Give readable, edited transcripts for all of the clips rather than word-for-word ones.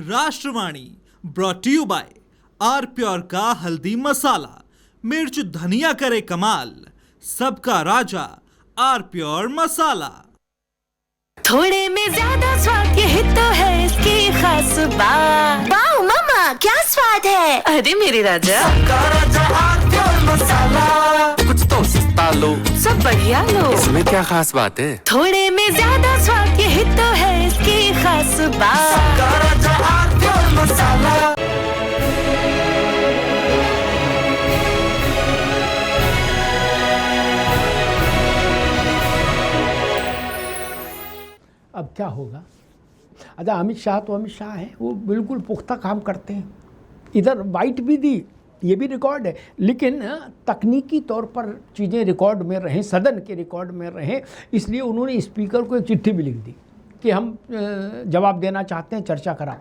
राष्ट्रवाणी brought to you by R Pure का हल्दी मसाला, मिर्च धनिया करे कमाल, सबका राजा आर प्योर मसाला। थोड़े में ज्यादा स्वाद यही तो है इसकी खास बात। वाओ मम्मा, क्या स्वाद है। अरे मेरे राजा, सबका राजा आर प्योर मसाला। कुछ तो सस्ता लो, सब बढ़िया लो। इसमें क्या खास बात है। थोड़े में ज्यादा स्वाद यही तो है इसकी खास बात। सबका राजा आर प्योर मसाला। अब क्या होगा। अच्छा, अमित शाह तो अमित शाह हैं, वो बिल्कुल पुख्ता काम करते हैं। इधर वाइट भी दी, ये भी रिकॉर्ड है, लेकिन तकनीकी तौर पर चीज़ें रिकॉर्ड में रहें, सदन के रिकॉर्ड में रहें, इसलिए उन्होंने स्पीकर को एक चिट्ठी भी लिख दी कि हम जवाब देना चाहते हैं, चर्चा कराओ।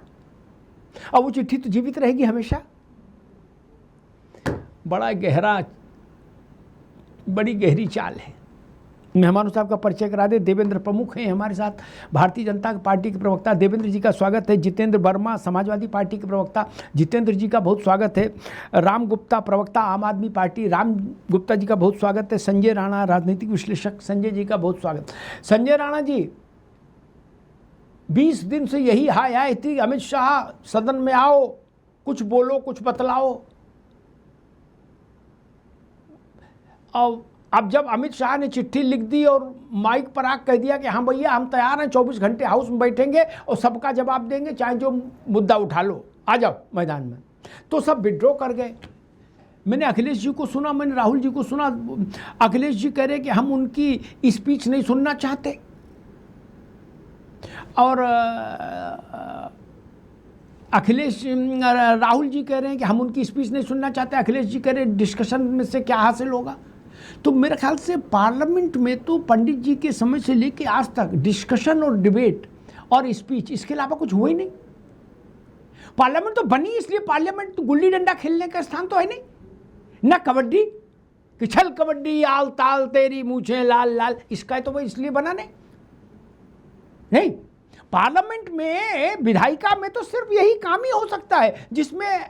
अब वो चिट्ठी तो जीवित रहेगी हमेशा। बड़ी गहरी चाल है। मेहमानों साहब का परिचय करा दे। देवेंद्र प्रमुख हैं हमारे साथ, भारतीय जनता पार्टी के प्रवक्ता। देवेंद्र जी का स्वागत है। जितेंद्र वर्मा, समाजवादी पार्टी के प्रवक्ता, जितेंद्र जी का बहुत स्वागत है। राम गुप्ता, प्रवक्ता आम आदमी पार्टी, राम गुप्ता जी का बहुत स्वागत है। संजय राणा, राजनीतिक विश्लेषक, संजय जी का बहुत स्वागत। संजय राणा जी, 20 दिन से यही हाय हाय थी, अमित शाह सदन में आओ, कुछ बोलो, कुछ बतलाओ। अब जब अमित शाह ने चिट्ठी लिख दी और माइक पर आकर कह दिया कि हाँ भैया हम तैयार हैं, 24 घंटे हाउस में बैठेंगे और सबका जवाब देंगे, चाहे जो मुद्दा उठा लो, आ जाओ मैदान में, तो सब विड्रॉ कर गए। मैंने अखिलेश जी को सुना, मैंने राहुल जी को सुना। अखिलेश जी कह रहे कि हम उनकी स्पीच नहीं सुनना चाहते, और राहुल जी कह रहे हैं कि हम उनकी स्पीच नहीं सुनना चाहते। अखिलेश जी कह रहे हैं डिस्कशन में से क्या हासिल होगा। तो मेरे ख्याल से पार्लियामेंट में तो पंडित जी के समय से लेके आज तक डिस्कशन और डिबेट और स्पीच, इसके अलावा कुछ हुआ ही नहीं। पार्लियामेंट तो बनी इसलिए, पार्लियामेंट तो गुल्ली डंडा खेलने का स्थान तो है नहीं, ना कबड्डी कि छल कबड्डी आल ताल तेरी मूछें लाल लाल, इसका तो वो इसलिए बना नहीं। पार्लियामेंट में, विधायिका में तो सिर्फ यही काम ही हो सकता है जिसमें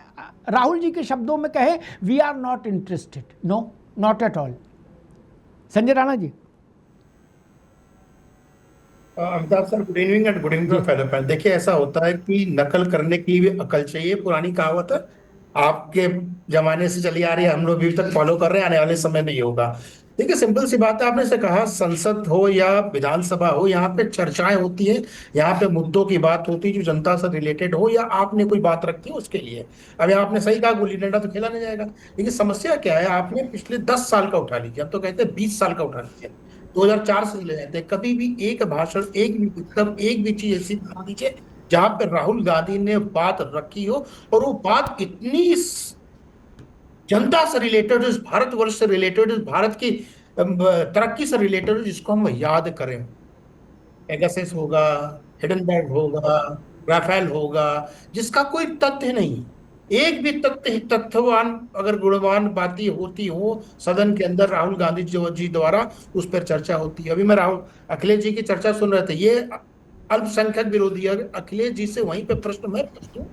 राहुल जी के शब्दों में कहे we are not interested, no not at all. Sanjay Rana ji. Amitabh sir, good evening and good evening to fellow friends. देखिए, ऐसा होता है कि नकल करने के लिए भी अकल चाहिए। पुरानी कहावत है, आपके जमाने से चली आ रही है, हम लोग अभी तक फॉलो कर रहे हैं, आने वाले समय में ये होगा। देखिए, सिंपल सी बात है, आपने से कहा संसद हो या विधानसभा हो, यहाँ पे चर्चाएं होती है, यहाँ पे मुद्दों की बात होती है जो जनता से रिलेटेड हो या आपने कोई बात रखी है उसके लिए। अब आपने सही कहा, गुल्ली डंडा तो खेला नहीं जाएगा, लेकिन समस्या क्या है, आपने पिछले 10 साल का उठा लीजिए, अब तो कहते हैं 20 साल का उठा लीजिए, 2004 से ले जाते हैं, कभी भी एक भाषण, एक भी पुस्तक, एक भी चीज ऐसी बता दीजिए जहां पर राहुल गांधी ने बात रखी हो और वो बात इतनी जनता से रिलेटेड, इस भारतवर्ष से रिलेटेड, इस भारत की तरक्की से रिलेटेड, जिसको हम याद करें। पेगासस होगा, हिडनबर्ग होगा, राफेल होगा, जिसका कोई तथ्य नहीं, एक भी तथ्यवान अगर गुणवान बातें होती हो सदन के अंदर, राहुल गांधी जी द्वारा उस पर चर्चा होती है। अभी मैं अखिलेश जी की चर्चा सुन रहे थे, ये अल्पसंख्यक विरोधी, अखिलेश जी से वहीं पे प्रश्न मैं पूछ दूं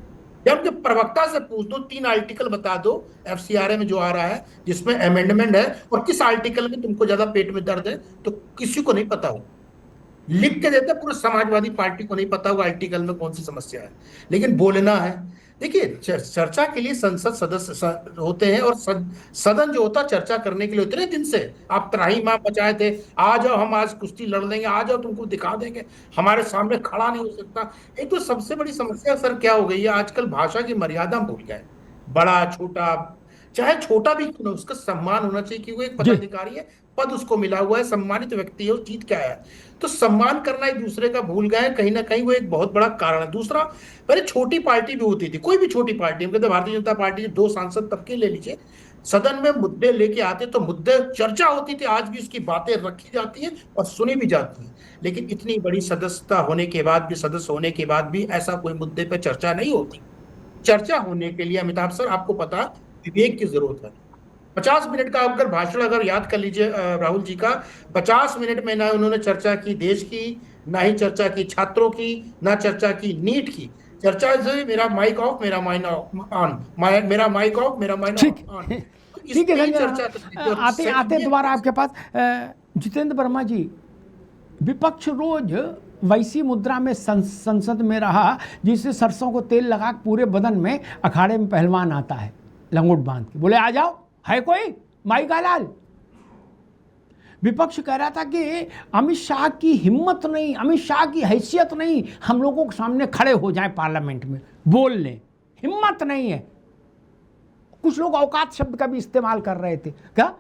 या उनके प्रवक्ता से पूछ दो, 3 आर्टिकल बता दो एफसीआरए में जो आ रहा है जिसमें अमेंडमेंट है, और किस आर्टिकल में तुमको ज्यादा पेट में दर्द है, तो किसी को नहीं पता हो। लिख के देते, पूरे समाजवादी पार्टी को नहीं पता होगा आर्टिकल में कौन सी समस्या है, लेकिन बोलना है। देखिए, चर्चा के लिए संसद सदस्य होते हैं, और सदन जो होता है चर्चा करने के लिए। इतने दिन से आप त्राही माँ बचाए थे, आ जाओ हम आज कुश्ती लड़ लेंगे, आ जाओ तुमको दिखा देंगे, हमारे सामने खड़ा नहीं हो सकता। एक तो सबसे बड़ी समस्या सर क्या हो गई है, आजकल भाषा की मर्यादा भूल गए। बड़ा छोटा, चाहे छोटा भी क्यों, उसका सम्मान होना चाहिए, क्योंकि एक पदाधिकारी है, पद उसको मिला हुआ है, सम्मानित व्यक्ति है, उस चीज क्या है, तो सम्मान करना एक दूसरे का भूल गए कहीं ना कहीं, वो एक बहुत बड़ा कारण है। दूसरा, पहले छोटी पार्टी भी होती थी, कोई भी छोटी पार्टी, हम कहते भारतीय जनता पार्टी 2 सांसद तब के ले लीजिए, सदन में मुद्दे लेके आते तो मुद्दे चर्चा होती थी, आज भी उसकी बातें रखी जाती हैं और सुनी भी जाती है। लेकिन इतनी बड़ी सदस्यता होने के बाद भी, सदस्य होने के बाद भी ऐसा कोई मुद्दे पर चर्चा नहीं होती। चर्चा होने के लिए अमिताभ सर, आपको पता, विवेक की जरूरत है। 50 मिनट का अगर भाषण अगर याद कर लीजिए राहुल जी का, 50 मिनट में ना उन्होंने चर्चा की देश की, ना ही चर्चा की छात्रों की, ना चर्चा की नीट की, चर्चा से मेरा माइक ऑफ, मेरा माइक ऑन, मेरा माइक ऑफ, मेरा माइक ठीक ऑन। ठीक है इसकी संजय, चर्चा आते आते दोबारा आपके पास जितेंद्र वर्मा जी, विपक्ष रोज वैसी मुद्रा में संसद में रहा जिससे सरसों को तेल लगा के पूरे बदन में अखाड़े में पहलवान आता है लंगोट बांध के, बोले आ जाओ, है कोई माई का लाल। विपक्ष कह रहा था कि अमित शाह की हिम्मत नहीं, अमित शाह की हैसियत नहीं, हम लोगों के सामने खड़े हो जाएं पार्लियामेंट में बोल लें, हिम्मत नहीं है। कुछ लोग औकात शब्द का भी इस्तेमाल कर रहे थे। क्या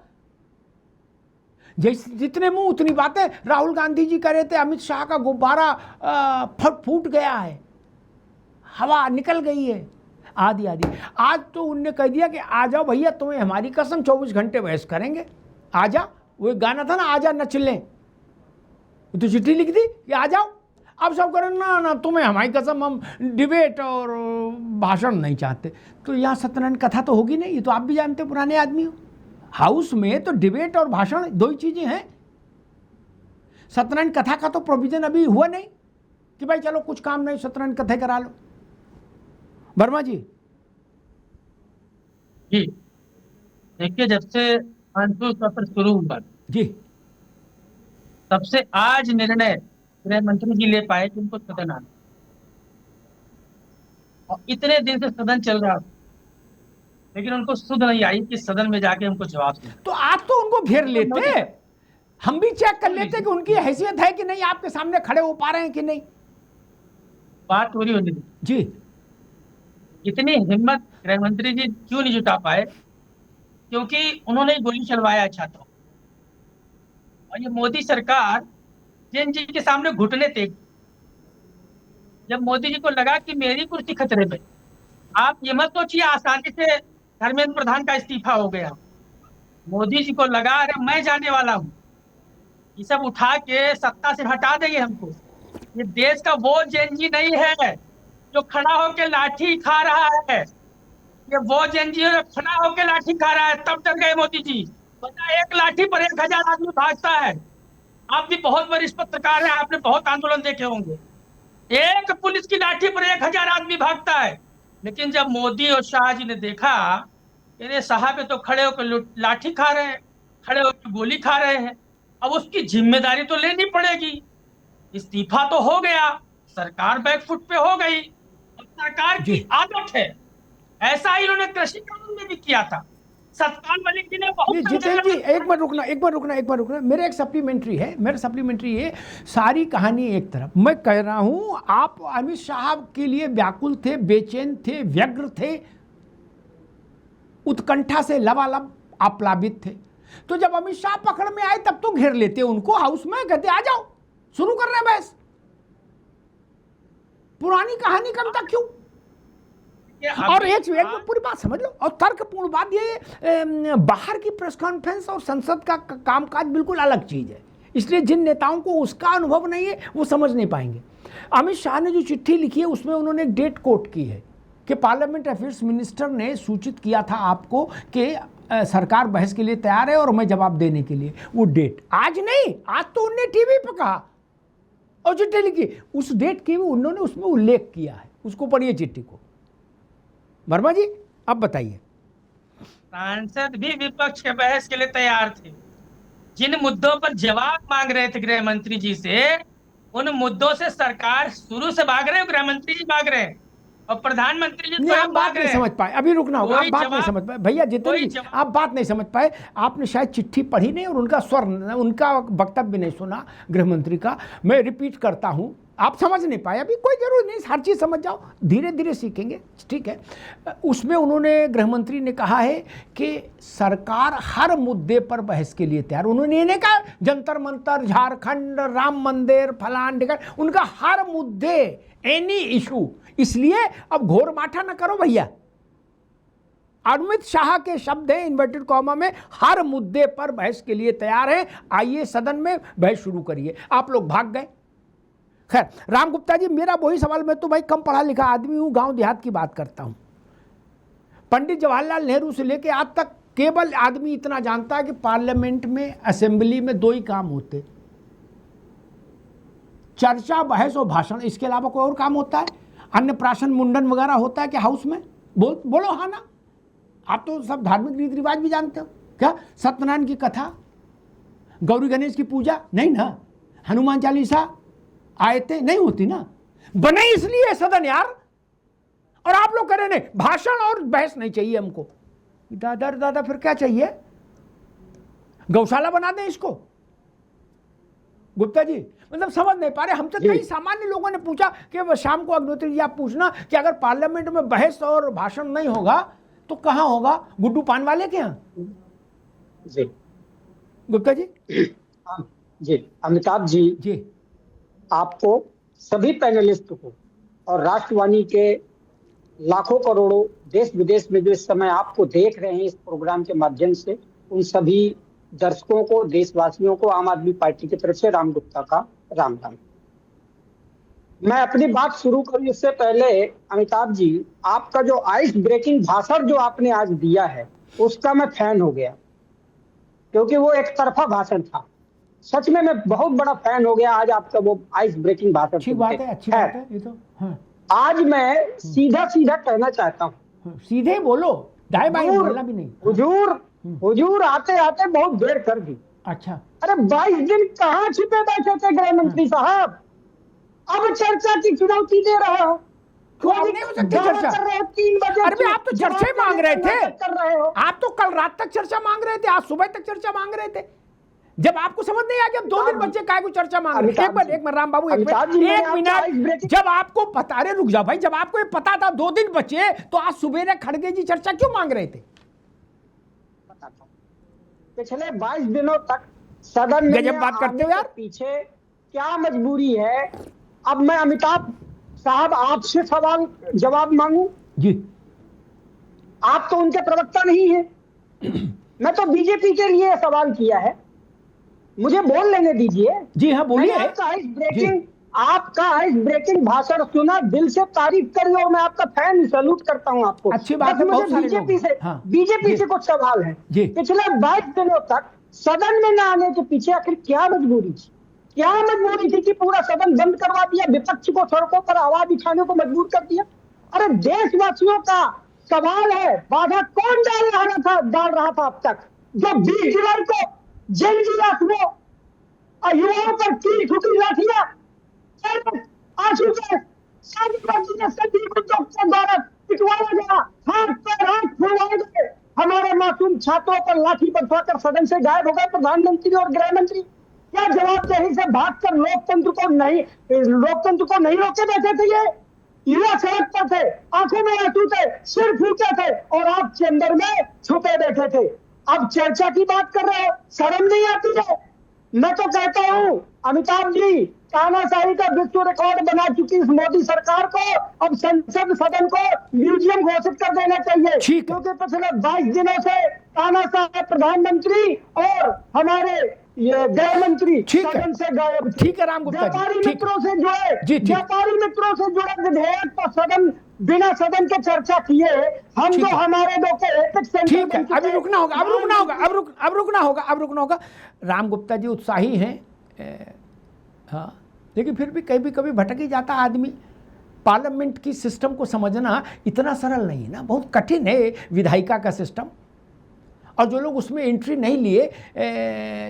जैसे जितने मुंह उतनी बातें। राहुल गांधी जी कह रहे थे अमित शाह का गुब्बारा फूट गया है, हवा निकल गई है, आदि आदि। आज तो उनने कह दिया कि आ जाओ भैया, तुम्हें हमारी कसम 24 घंटे बहस करेंगे, आ जा। वो एक गाना था ना, आजा न चिल्ले, तो चिट्ठी लिख दी कि आ जाओ। अब सब करें ना ना तुम्हें हमारी कसम, हम डिबेट और भाषण नहीं चाहते। तो यहाँ सत्यनारायण कथा तो होगी नहीं, ये तो आप भी जानते पुराने आदमी हो। हाउस में तो डिबेट और भाषण दो ही चीजें हैं। सत्यनारायण कथा का तो प्रोविजन अभी हुआ नहीं कि भाई चलो कुछ काम नहीं सत्यनारायण कथा करा लो। वर्मा जी जी देखिए, जब से मानसून सत्र शुरू हुआ जी, तब से आज निर्णय गृह मंत्री जी ले पाए कि उनको सदन आना, और इतने दिन से सदन चल रहा था, लेकिन उनको सुध नहीं आई कि सदन में जाके हमको जवाब दें। तो आज तो उनको घेर लेते, हम भी चेक कर लेते कि उनकी हैसियत है कि नहीं, आपके सामने खड़े हो पा रहे हैं कि नहीं। बात पूरी होने दी। जी, इतनी हिम्मत गृह मंत्री जी क्यों नहीं जुटा पाए? क्योंकि उन्होंने गोली चलवाया छात्रों, और ये मोदी सरकार जिन जी के सामने घुटने टेक, जब मोदी जी को लगा कि मेरी कुर्सी खतरे में, आप ये मत सोचिए आसानी से धर्मेंद्र प्रधान का इस्तीफा हो गया। मोदी जी को लगा अरे मैं जाने वाला हूं, ये सब उठा के सत्ता से हटा देंगे हमको। ये देश का वो जेनजी नहीं है जो खड़ा होकर लाठी खा रहा है, ये वो जेनजी है जो खड़ा होकर लाठी खा रहा है। तब डर गए मोदी जी, पता एक लाठी पर 1000 आदमी भागता है। आप भी बहुत वरिष्ठ पत्रकार हैं, आपने बहुत आंदोलन देखे होंगे। एक पुलिस की लाठी पर 1000 आदमी भागता है। लेकिन जब मोदी और शाह जी ने देखा कि साहब ये तो खड़े होकर लाठी खा रहे हैं, खड़े होकर गोली खा रहे हैं, अब उसकी जिम्मेदारी तो लेनी पड़ेगी। इस्तीफा तो हो गया, सरकार बैकफुट पे हो गई। अब सरकार की आदत है, ऐसा ही इन्होंने कृषि कानून में भी किया था। सतपाल मलिक जी ने बहुत जितेंद्र जी एक बार रुकना। मेरा एक सप्लीमेंट्री है, ये सारी कहानी एक तरफ। मैं कह रहा हूं आप अमित शाह के लिए व्याकुल थे, बेचैन थे, व्यग्र थे, उत्कंठा से लबालब आप्लावित थे। तो जब अमित शाह पकड़ में आए तब तो घेर लेते उनको हाउस में, कहते आ जाओ शुरू कर रहे हैं बहस। पुरानी कहानी कम तक क्यों? और एक पूरी बात समझ लो, और तर्कपूर्ण बात ये बाहर की प्रेस कॉन्फ्रेंस और संसद का कामकाज बिल्कुल अलग चीज है। इसलिए जिन नेताओं को उसका अनुभव नहीं है वो समझ नहीं पाएंगे। अमित शाह ने जो चिट्ठी लिखी है उसमें उन्होंने एक डेट कोट की है कि पार्लियामेंट अफेयर्स मिनिस्टर ने सूचित किया था आपको कि सरकार बहस के लिए तैयार है और मैं जवाब देने के लिए। वो डेट आज नहीं, आज तो उन्होंने टीवी पे कहा और चिट्ठी लिखी, उस डेट की भी उन्होंने उसमें उल्लेख किया है। उसको पढ़िए चिट्ठी को। वर्मा जी अब बताइए। सांसद भी विपक्ष के बहस के लिए तैयार थे। जिन मुद्दों पर जवाब मांग रहे थे गृह मंत्री जी से, उन मुद्दों से सरकार शुरू से भाग रहे, गृह मंत्री जी भाग रहे और प्रधानमंत्री जी आप बात नहीं समझ पाए। अभी रुकना होगा, आप बात नहीं समझ पाए भैया जितेंद्र जी, आप बात नहीं समझ पाए। आपने शायद चिट्ठी पढ़ी नहीं और उनका स्वर, उनका वक्तव्य नहीं सुना गृह मंत्री का। मैं रिपीट करता हूं, आप समझ नहीं पाए, अभी कोई जरूरत नहीं, हर चीज़ समझ जाओ, धीरे धीरे सीखेंगे, ठीक है। उसमें उन्होंने गृह मंत्री ने कहा है कि सरकार हर मुद्दे पर बहस के लिए तैयार। उन्होंने ये नहीं कहा जंतर मंतर, झारखंड, राम मंदिर, फलान ढिकान, उनका हर मुद्दे, एनी इशू। इसलिए अब घोर माठा ना करो भैया। अमित शाह के शब्द हैं इन्वर्टेड कॉमा में, हर मुद्दे पर बहस के लिए तैयार है, आइए सदन में बहस शुरू करिए। आप लोग भाग गए। खैर राम गुप्ता जी, मेरा वही सवाल, मैं तो भाई कम पढ़ा लिखा आदमी हूं, गांव देहात की बात करता हूं। पंडित जवाहरलाल नेहरू से लेकर आज तक केवल आदमी इतना जानता है कि पार्लियामेंट में, असेंबली में दो ही काम होते, चर्चा, बहस और भाषण। इसके अलावा कोई और काम होता है? अन्नप्राशन मुंडन वगैरह होता है क्या हाउस में? बोलो हाँ ना। आप तो सब धार्मिक रीति रिवाज भी जानते हो क्या? सत्यनारायण की कथा, गौरी गणेश की पूजा नहीं ना, हनुमान चालीसा, आयतें नहीं होती ना। बने इसलिए सदन यार, और आप लोग करें नहीं, भाषण और बहस नहीं चाहिए हमको। दादा दादा फिर क्या चाहिए? गौशाला बना दें इसको। गुप्ता जी मतलब समझ नहीं पा रहे। हमसे कई सामान्य लोगों ने पूछा कि शाम को अग्निहोत्री जी आप पूछना कि अगर पार्लियामेंट में बहस और भाषण नहीं होगा तो कहां होगा? गुड्डू पान वाले के यहाँ? जी गुप्ता जी। जी अमिताभ जी, आपको, सभी पैनलिस्ट को और राष्ट्रवाणी के लाखों करोड़ों देश विदेश में जो इस समय आपको देख रहे हैं इस प्रोग्राम के माध्यम से, उन सभी दर्शकों को, देशवासियों को आम आदमी पार्टी की तरफ से राम गुप्ता का राम राम। मैं अपनी बात शुरू करूं इससे पहले अमिताभ जी, आपका जो आइस ब्रेकिंग भाषण जो आपने आज दिया है उसका मैं फैन हो गया, क्योंकि वो एक तरफा भाषण था। सच में मैं बहुत बड़ा फैन हो गया आज आपका वो आइस ब्रेकिंग भाषण। अच्छी बात है, अच्छी बात है ये तो। हाँ। आज मैं सीधा सीधा कहना चाहता हूँ, सीधे बोलो, दाएं बाएं बोलना भी नहीं। हुजूर आते आते बहुत देर कर दी। अच्छा, अरे 22 दिन कहाँ छिपे बैठे थे गृह मंत्री साहब? अब चर्चा की चुनौती दे रहे हो। नहीं हो सकती चर्चा। 3 बजे। अरे आप तो चर्चा ही मांग रहे थे। कर रहे हो आप तो कल रात तक चर्चा मांग रहे थे, आज सुबह तक चर्चा मांग रहे थे। जब आपको समझ नहीं आ गया, 2 दिन बच्चे काय को चर्चा मांग रहे थे। एक मिनट राम बाबू, एक मिनट। जब आपको पता, अरे रुक जाओ भाई, जब आपको ये पता था 2 दिन बचे तो आज सुबह खड़गे जी चर्चा क्यों मांग रहे थे? पिछले 22 दिनों तक सदन में जब बात करते हो यार, पीछे क्या मजबूरी है? अब मैं अमिताभ साहब आपसे सवाल जवाब मांगू जी? आप तो उनके प्रवक्ता नहीं है। मैं तो बीजेपी के लिए सवाल किया है, मुझे बोल लेने दीजिए। जी हाँ बोलिए। आपका आइस ब्रेकिंग भाषण सुना, दिल से तारीफ करी, और मैं आपका फैन, सैल्यूट करता हूं आपको। अच्छी बात है। मुझे बीजेपी से कुछ सवाल है। पिछले 22 दिनों तक सदन में न आने के पीछे आखिर क्या मजबूरी थी? क्या मजबूरी थी कि पूरा सदन बंद करवा दिया, विपक्ष को सड़कों पर आवाज उठाने को मजबूर कर दिया? अरे देशवासियों का सवाल है, बाधा कौन डाल रहा था अब तक? जो 20 जुलाई को जनजीवन और युवाओं पर तीर ठुकी लाठियां आंसू के द्वारा पिटवाया गया, हाथ पर हाथ फुलवाए गए, हमारे मासूम छात्रों पर लाठी बरसाकर सदन से गायब हो गए प्रधानमंत्री और गृह मंत्री। क्या जवाबदेही से भागकर लोकतंत्र को नहीं रोके बैठे थे? ये युवा सड़क पर थे, आंखों में आंसू थे, सिर फूटे थे, और आप चैम्बर में छुपे बैठे थे। अब चर्चा की बात कर रहे हो, शर्म नहीं आती है? मैं तो कहता हूं अमिताभ जी, तानाशाही का विश्व रिकॉर्ड बना चुकी इस मोदी सरकार को अब संसद सदन को म्यूजियम घोषित कर देना चाहिए, क्योंकि पिछले 22 दिनों से तानाशाह प्रधानमंत्री और हमारे ये गृह मंत्री सदन से गायब। ठीक है राम गुप्ता जी, व्यापारी मित्रों से जुड़े विधेयक पर सदन बिना सदन के चर्चा किए हम जो हमारे दो के। ठीक है, अभी रुकना होगा। राम गुप्ता जी उत्साही हैं, हाँ, लेकिन फिर भी कभी भटक ही जाता आदमी। पार्लियामेंट की सिस्टम को समझना इतना सरल नहीं है ना, बहुत कठिन है विधायिका का सिस्टम। और जो लोग उसमें एंट्री नहीं लिए,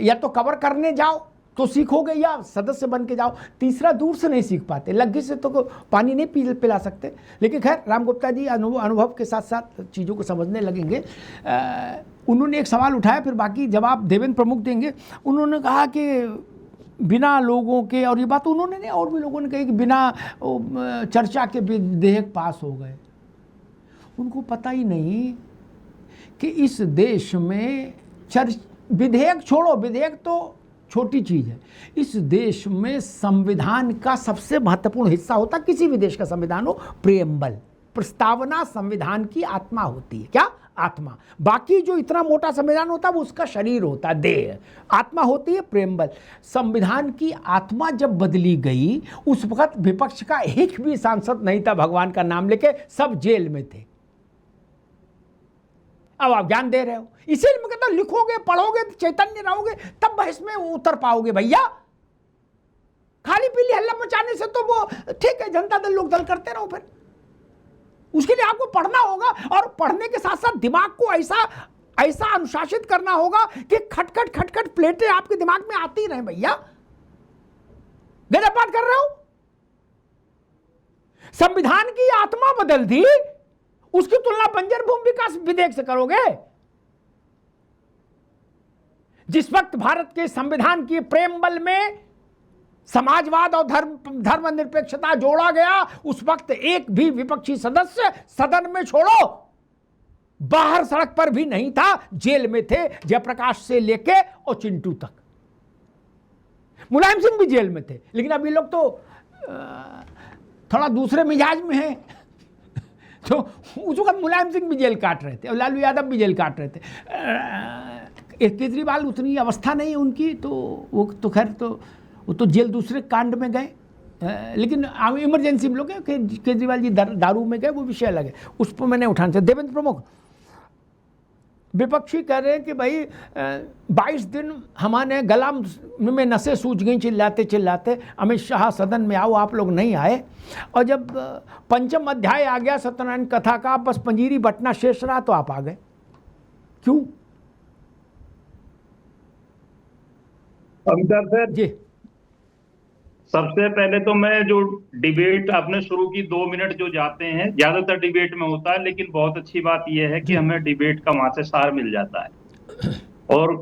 या तो कवर करने जाओ तो सीखोगे, या सदस्य बन के जाओ। तीसरा दूर से नहीं सीख पाते, लग्गी से तो पानी नहीं पिला सकते। लेकिन खैर राम गुप्ता जी अनुभव के साथ साथ चीज़ों को समझने लगेंगे। उन्होंने एक सवाल उठाया, फिर बाकी जवाब देवेंद्र प्रमुख देंगे। उन्होंने कहा कि बिना लोगों के, और ये बात उन्होंने नहीं और भी लोगों ने कही कि बिना चर्चा के विधेयक पास हो गए। उनको पता ही नहीं कि इस देश में विधेयक छोड़ो, विधेयक तो छोटी चीज़ है। इस देश में संविधान का सबसे महत्वपूर्ण हिस्सा होता, किसी भी देश का संविधान हो, प्रियम्बल, प्रस्तावना संविधान की आत्मा होती है। क्या आत्मा? बाकी जो इतना मोटा संविधान होता है वो उसका शरीर होता है, देह। आत्मा होती है प्रियम्बल। संविधान की आत्मा जब बदली गई, उस वक्त विपक्ष का एक भी सांसद नहीं था, भगवान का नाम लेके सब जेल में थे। अब आप ज्ञान दे रहे हो, इसीलिए मैं कहता हूं लिखोगे, पढ़ोगे, चैतन्य रहोगे, तब बहस में उतर पाओगे भैया। खाली पीली हल्ला मचाने से तो वो ठीक है, जनता दल लोक दल करते रहो। फिर उसके लिए आपको पढ़ना होगा, और पढ़ने के साथ साथ दिमाग को ऐसा अनुशासित करना होगा कि खटखट प्लेटें आपके दिमाग में आती रहे। भैया गलत बात कर रहे हो। संविधान की आत्मा बदल दी, उसकी तुलना बंजर भूमि विकास विधेयक से करोगे? जिस वक्त भारत के संविधान की प्रेमबल में समाजवाद और धर्मनिरपेक्षता जोड़ा गया, उस वक्त एक भी विपक्षी सदस्य सदन में छोड़ो बाहर सड़क पर भी नहीं था, जेल में थे, जयप्रकाश से लेके और चिंटू तक। मुलायम सिंह भी जेल में थे, लेकिन अब ये लोग तो थोड़ा दूसरे मिजाज में हैं। तो उस वक्त मुलायम सिंह भी जेल काट रहे थे और लालू यादव भी जेल काट रहे थे। केजरीवाल उतनी अवस्था नहीं है उनकी, तो वो तो खैर तो वो तो जेल दूसरे कांड में गए, लेकिन इमरजेंसी में लोग केजरीवाल जी दारू में गए, वो विषय अलग है, उस पर मैंने उठाना चाहिए। देवेंद्र प्रमुख विपक्षी कह रहे हैं कि भाई 22 दिन हमारे गला में नसें सूज गई चिल्लाते चिल्लाते, अमित शाह सदन में आओ, आप लोग नहीं आए, और जब पंचम अध्याय आ गया सत्यनारायण कथा का, बस पंजीरी बटना शेष रहा तो आप आ गए। क्यों? अमिताभ सर जी, सबसे पहले तो मैं जो डिबेट आपने शुरू की 2 मिनट जो जाते हैं, ज्यादातर डिबेट में होता है, लेकिन बहुत अच्छी बात यह है कि हमें डिबेट का वहां से सार मिल जाता है, और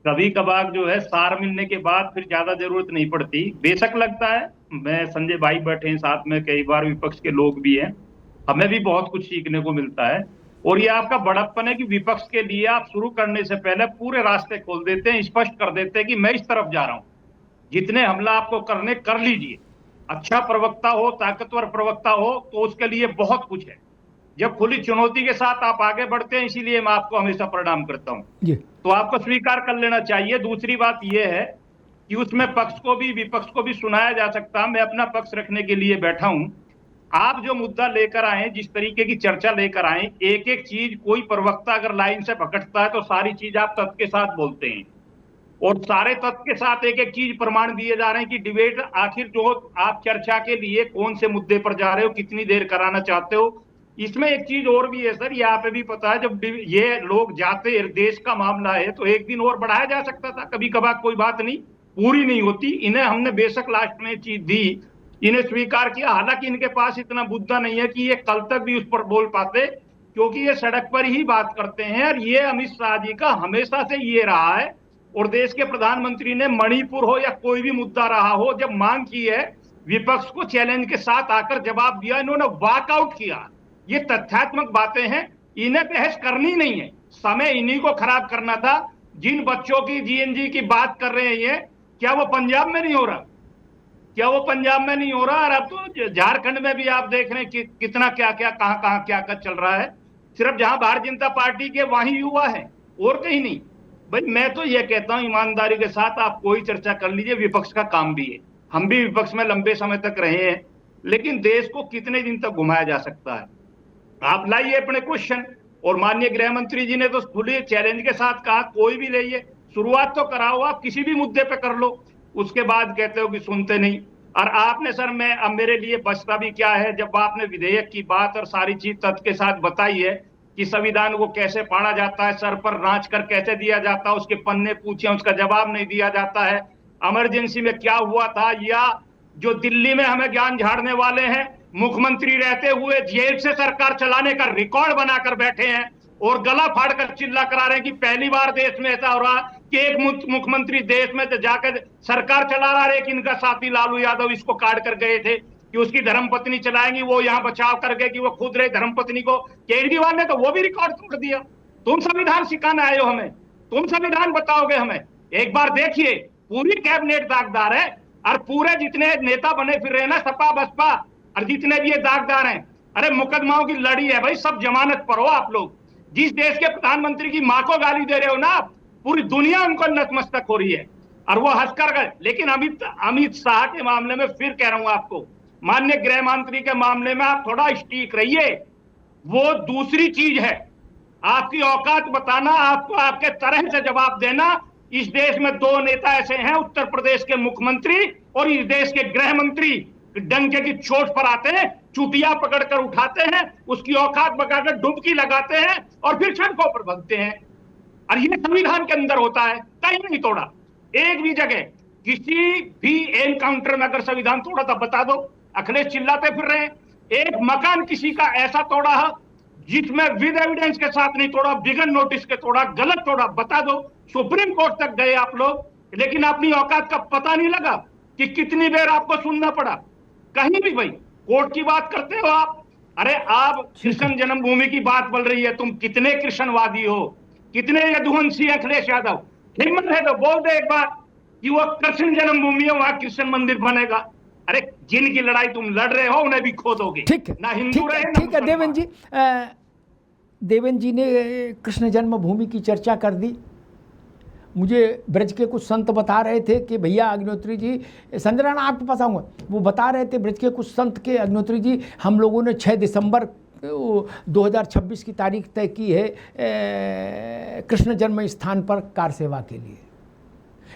कभी कभार जो है सार मिलने के बाद फिर ज्यादा जरूरत नहीं पड़ती। बेशक लगता है, मैं संजय भाई बैठे हैं साथ में, कई बार विपक्ष के लोग भी हैं, हमें भी बहुत कुछ सीखने को मिलता है, और ये आपका बड़प्पन है कि विपक्ष के लिए आप शुरू करने से पहले पूरे रास्ते खोल देते हैं, स्पष्ट कर देते हैं कि मैं इस तरफ जा रहा हूं, जितने हमला आपको करने कर लीजिए। अच्छा प्रवक्ता हो, ताकतवर प्रवक्ता हो, तो उसके लिए बहुत कुछ है। जब खुली चुनौती के साथ आप आगे बढ़ते हैं, इसीलिए मैं आपको हमेशा प्रणाम करता हूं, तो आपको स्वीकार कर लेना चाहिए। दूसरी बात यह है कि उसमें पक्ष को भी विपक्ष को भी सुनाया जा सकता। मैं अपना पक्ष रखने के लिए बैठा हूं। आप जो मुद्दा लेकर आए, जिस तरीके की चर्चा लेकर आए, एक एक चीज कोई प्रवक्ता अगर लाइन से भटकता है तो सारी चीज आप तथ्य के साथ बोलते हैं, और सारे तथ्य के साथ एक एक चीज प्रमाण दिए जा रहे हैं कि डिबेट आखिर जो आप चर्चा के लिए कौन से मुद्दे पर जा रहे हो, कितनी देर कराना चाहते हो। इसमें एक चीज और भी है सर, यहाँ पे भी पता है, जब ये लोग जाते, देश का मामला है, तो एक दिन और बढ़ाया जा सकता था, कभी कभार कोई बात नहीं, पूरी नहीं होती। इन्हें हमने बेशक लास्ट में चीज दी, इन्हें स्वीकार किया, हालांकि इनके पास इतना मुद्दा नहीं है कि ये कल तक भी उस पर बोल पाते, क्योंकि ये सड़क पर ही बात करते हैं, और ये अमित शाह जी का हमेशा से ये रहा है। और देश के प्रधानमंत्री ने मणिपुर हो या कोई भी मुद्दा रहा हो, जब मांग की है, विपक्ष को चैलेंज के साथ आकर जवाब दिया, इन्होंने वॉकआउट किया। ये तथ्यात्मक बातें हैं, इन्हें बहस करनी नहीं है, समय इन्हीं को खराब करना था। जिन बच्चों की जीएनजी की बात कर रहे हैं, क्या वो पंजाब में नहीं हो रहा? क्या वो पंजाब में नहीं हो रहा? और अब तो झारखंड में भी आप देख रहे हैं कि कितना क्या क्या कहां क्या चल रहा है। सिर्फ जहां भारतीय जनता पार्टी के वहीं युवा है, और कहीं नहीं। भाई मैं तो ये कहता हूं, ईमानदारी के साथ आप कोई चर्चा कर लीजिए, विपक्ष का काम भी है, हम भी विपक्ष में लंबे समय तक रहे हैं, लेकिन देश को कितने दिन तक घुमाया जा सकता है? आप लाइए अपने क्वेश्चन। और माननीय गृह मंत्री जी ने तो खुले चैलेंज के साथ कहा, कोई भी लाइए, शुरुआत तो कराओ, आप किसी भी मुद्दे पे कर लो, उसके बाद कहते हो कि सुनते नहीं। और आपने सर, मैं अब मेरे लिए बचता भी क्या है, जब आपने विधेयक की बात और सारी चीज तथ्य के साथ बताई है कि संविधान को कैसे पढ़ा जाता है, सर पर नाच कर कैसे दिया जाता है, उसके पन्ने पूछे, उसका जवाब नहीं दिया जाता है, इमरजेंसी में क्या हुआ था, या जो दिल्ली में हमें ज्ञान झाड़ने वाले हैं, मुख्यमंत्री रहते हुए जेल से सरकार चलाने का रिकॉर्ड बनाकर बैठे हैं और गला फाड़कर चिल्ला करा रहे हैं कि पहली बार देश में ऐसा हो रहा कि एक मुख्यमंत्री देश में जाकर सरकार चला रहा है, कि इनका साथी लालू यादव इसको काट कर गए थे कि उसकी धर्मपत्नी चलाएंगी, वो यहाँ बचाव कर गए कि वो खुद रहे धर्मपत्नी को। केजरीवाल ने तो वो भी रिकॉर्ड तोड़ दिया। तुम संविधान सिखाने आए हो हमें, तुम संविधान बताओगे हमें? एक बार देखिए, पूरी कैबिनेट दागदार है, और पूरे जितने नेता बने फिर रहे ना, सपा बसपा, और जितने भी ये दागदार हैं, अरे मुकदमाओं की लड़ी है भाई, सब जमानत पर हो आप लोग। जिस देश के प्रधानमंत्री की मां को गाली दे रहे हो ना आप, पूरी दुनिया उनको नतमस्तक हो रही है, और वो हंसकर गए। लेकिन अमित शाह के मामले में फिर कह रहा हूं आपको, माननीय गृह मंत्री के मामले में आप थोड़ा स्टीक रहिए, वो दूसरी चीज है। आपकी औकात बताना, आपको आपके तरह से जवाब देना, इस देश में दो नेता ऐसे हैं, उत्तर प्रदेश के मुख्यमंत्री और इस देश के गृह मंत्री, डंके की चोट पर आते हैं, चुटिया पकड़कर उठाते हैं, उसकी औकात बगाकर डुबकी लगाते हैं और फिर सड़कों पर भागते हैं। और ये संविधान के अंदर होता है, कहीं नहीं तोड़ा। एक भी जगह किसी भी एनकाउंटर में अगर संविधान तोड़ा तो बता दो। अखिलेश चिल्लाते फिर रहे हैं। एक मकान किसी का ऐसा तोड़ा है जिसमें विद एविडेंस के साथ नहीं तोड़ा, बिगन नोटिस के तोड़ा, गलत तोड़ा, बता दो। सुप्रीम कोर्ट तक गए आप लोग, लेकिन अपनी औकात का पता नहीं लगा कि कितनी देर आपको सुनना पड़ा। कहीं भी भाई कोर्ट की बात करते हो आप। अरे आप कृष्ण जन्मभूमि की बात बोल रही है, तुम कितने कृष्णवादी हो, कितने यदुवंशी अखिलेश यादव। हिम्मत है तो बोल दे एक बार कि वो कृष्ण जन्मभूमि है, वहां कृष्ण मंदिर बनेगा। अरे जिनकी लड़ाई तुम लड़ रहे हो उन्हें भी खो दोगे। ठीक है, ना हिंदू रहे ना ठीक है देवेंद्र जी। देवेंद्र जी ने कृष्ण जन्मभूमि की चर्चा कर दी। मुझे ब्रज के कुछ संत बता रहे थे कि भैया अग्निहोत्री जी, संजय राणा आपके पास आऊँगा, वो बता रहे थे ब्रज के कुछ संत के अग्निहोत्री जी हम लोगों ने 6 दिसंबर 2026 की तारीख तय की है कृष्ण जन्म स्थान पर कार सेवा के लिए।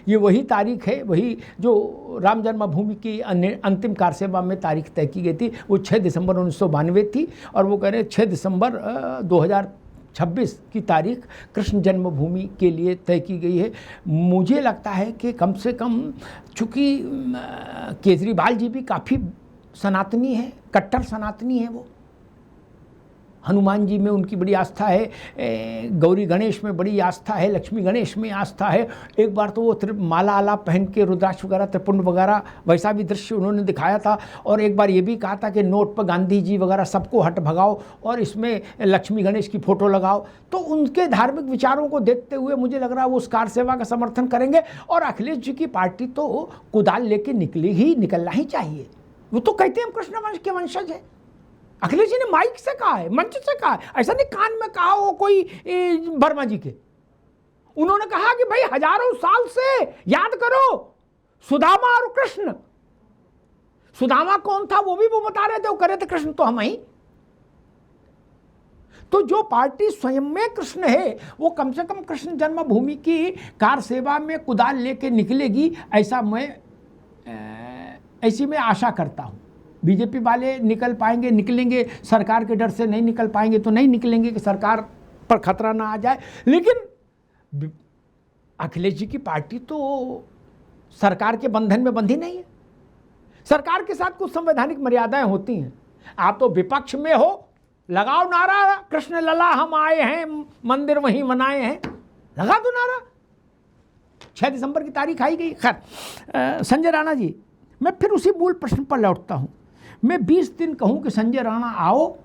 ये वही तारीख है, वही जो राम जन्मभूमि की अंतिम कार सेवा में तारीख तय की गई थी, वो 6 दिसंबर 1992 थी। और वो कह रहे हैं 6 दिसंबर 2026 की तारीख कृष्ण जन्मभूमि के लिए तय की गई है। मुझे लगता है कि कम से कम, चूँकि केजरीवाल जी भी काफ़ी सनातनी है, कट्टर सनातनी है, वो हनुमान जी में उनकी बड़ी आस्था है, गौरी गणेश में बड़ी आस्था है, लक्ष्मी गणेश में आस्था है। एक बार तो वो माला आला पहन के रुद्राक्ष वगैरह, त्रिपुंड वगैरह, वैसा भी दृश्य उन्होंने दिखाया था। और एक बार ये भी कहा था कि नोट पर गांधी जी वगैरह सबको हट भगाओ और इसमें लक्ष्मी गणेश की फ़ोटो लगाओ। तो उनके धार्मिक विचारों को देखते हुए मुझे लग रहा है वो उस कार सेवा का समर्थन करेंगे। और अखिलेश जी की पार्टी तो कुदाल लेके निकलना ही चाहिए। वो तो कहते हैं हम कृष्ण वंश के वंशज हैं। अखिलेश जी ने माइक से कहा है, मंच से कहा है, ऐसा नहीं कान में कहा हो कोई वर्मा जी के। उन्होंने कहा कि भाई हजारों साल से याद करो सुदामा और कृष्ण। सुदामा कौन था वो भी वो बता रहे थे, वो कह रहे थे कृष्ण तो हम ही। तो जो पार्टी स्वयं में कृष्ण है वो कम से कम कृष्ण जन्मभूमि की कार सेवा में कुदाल लेके निकलेगी, ऐसी मैं आशा करता हूं। बीजेपी वाले निकल पाएंगे, निकलेंगे, सरकार के डर से नहीं निकल पाएंगे तो नहीं निकलेंगे कि सरकार पर खतरा ना आ जाए। लेकिन अखिलेश जी की पार्टी तो सरकार के बंधन में बंधी नहीं है। सरकार के साथ कुछ संवैधानिक मर्यादाएं होती हैं। आप तो विपक्ष में हो, लगाओ नारा कृष्ण लला हम आए हैं, मंदिर वहीं बनाए हैं, लगा दो नारा। 6 दिसंबर की तारीख आई गई। खैर संजय राणा जी, मैं फिर उसी मूल प्रश्न पर लौटता हूं। मैं 20 दिन कहूं कि संजय राणा आओ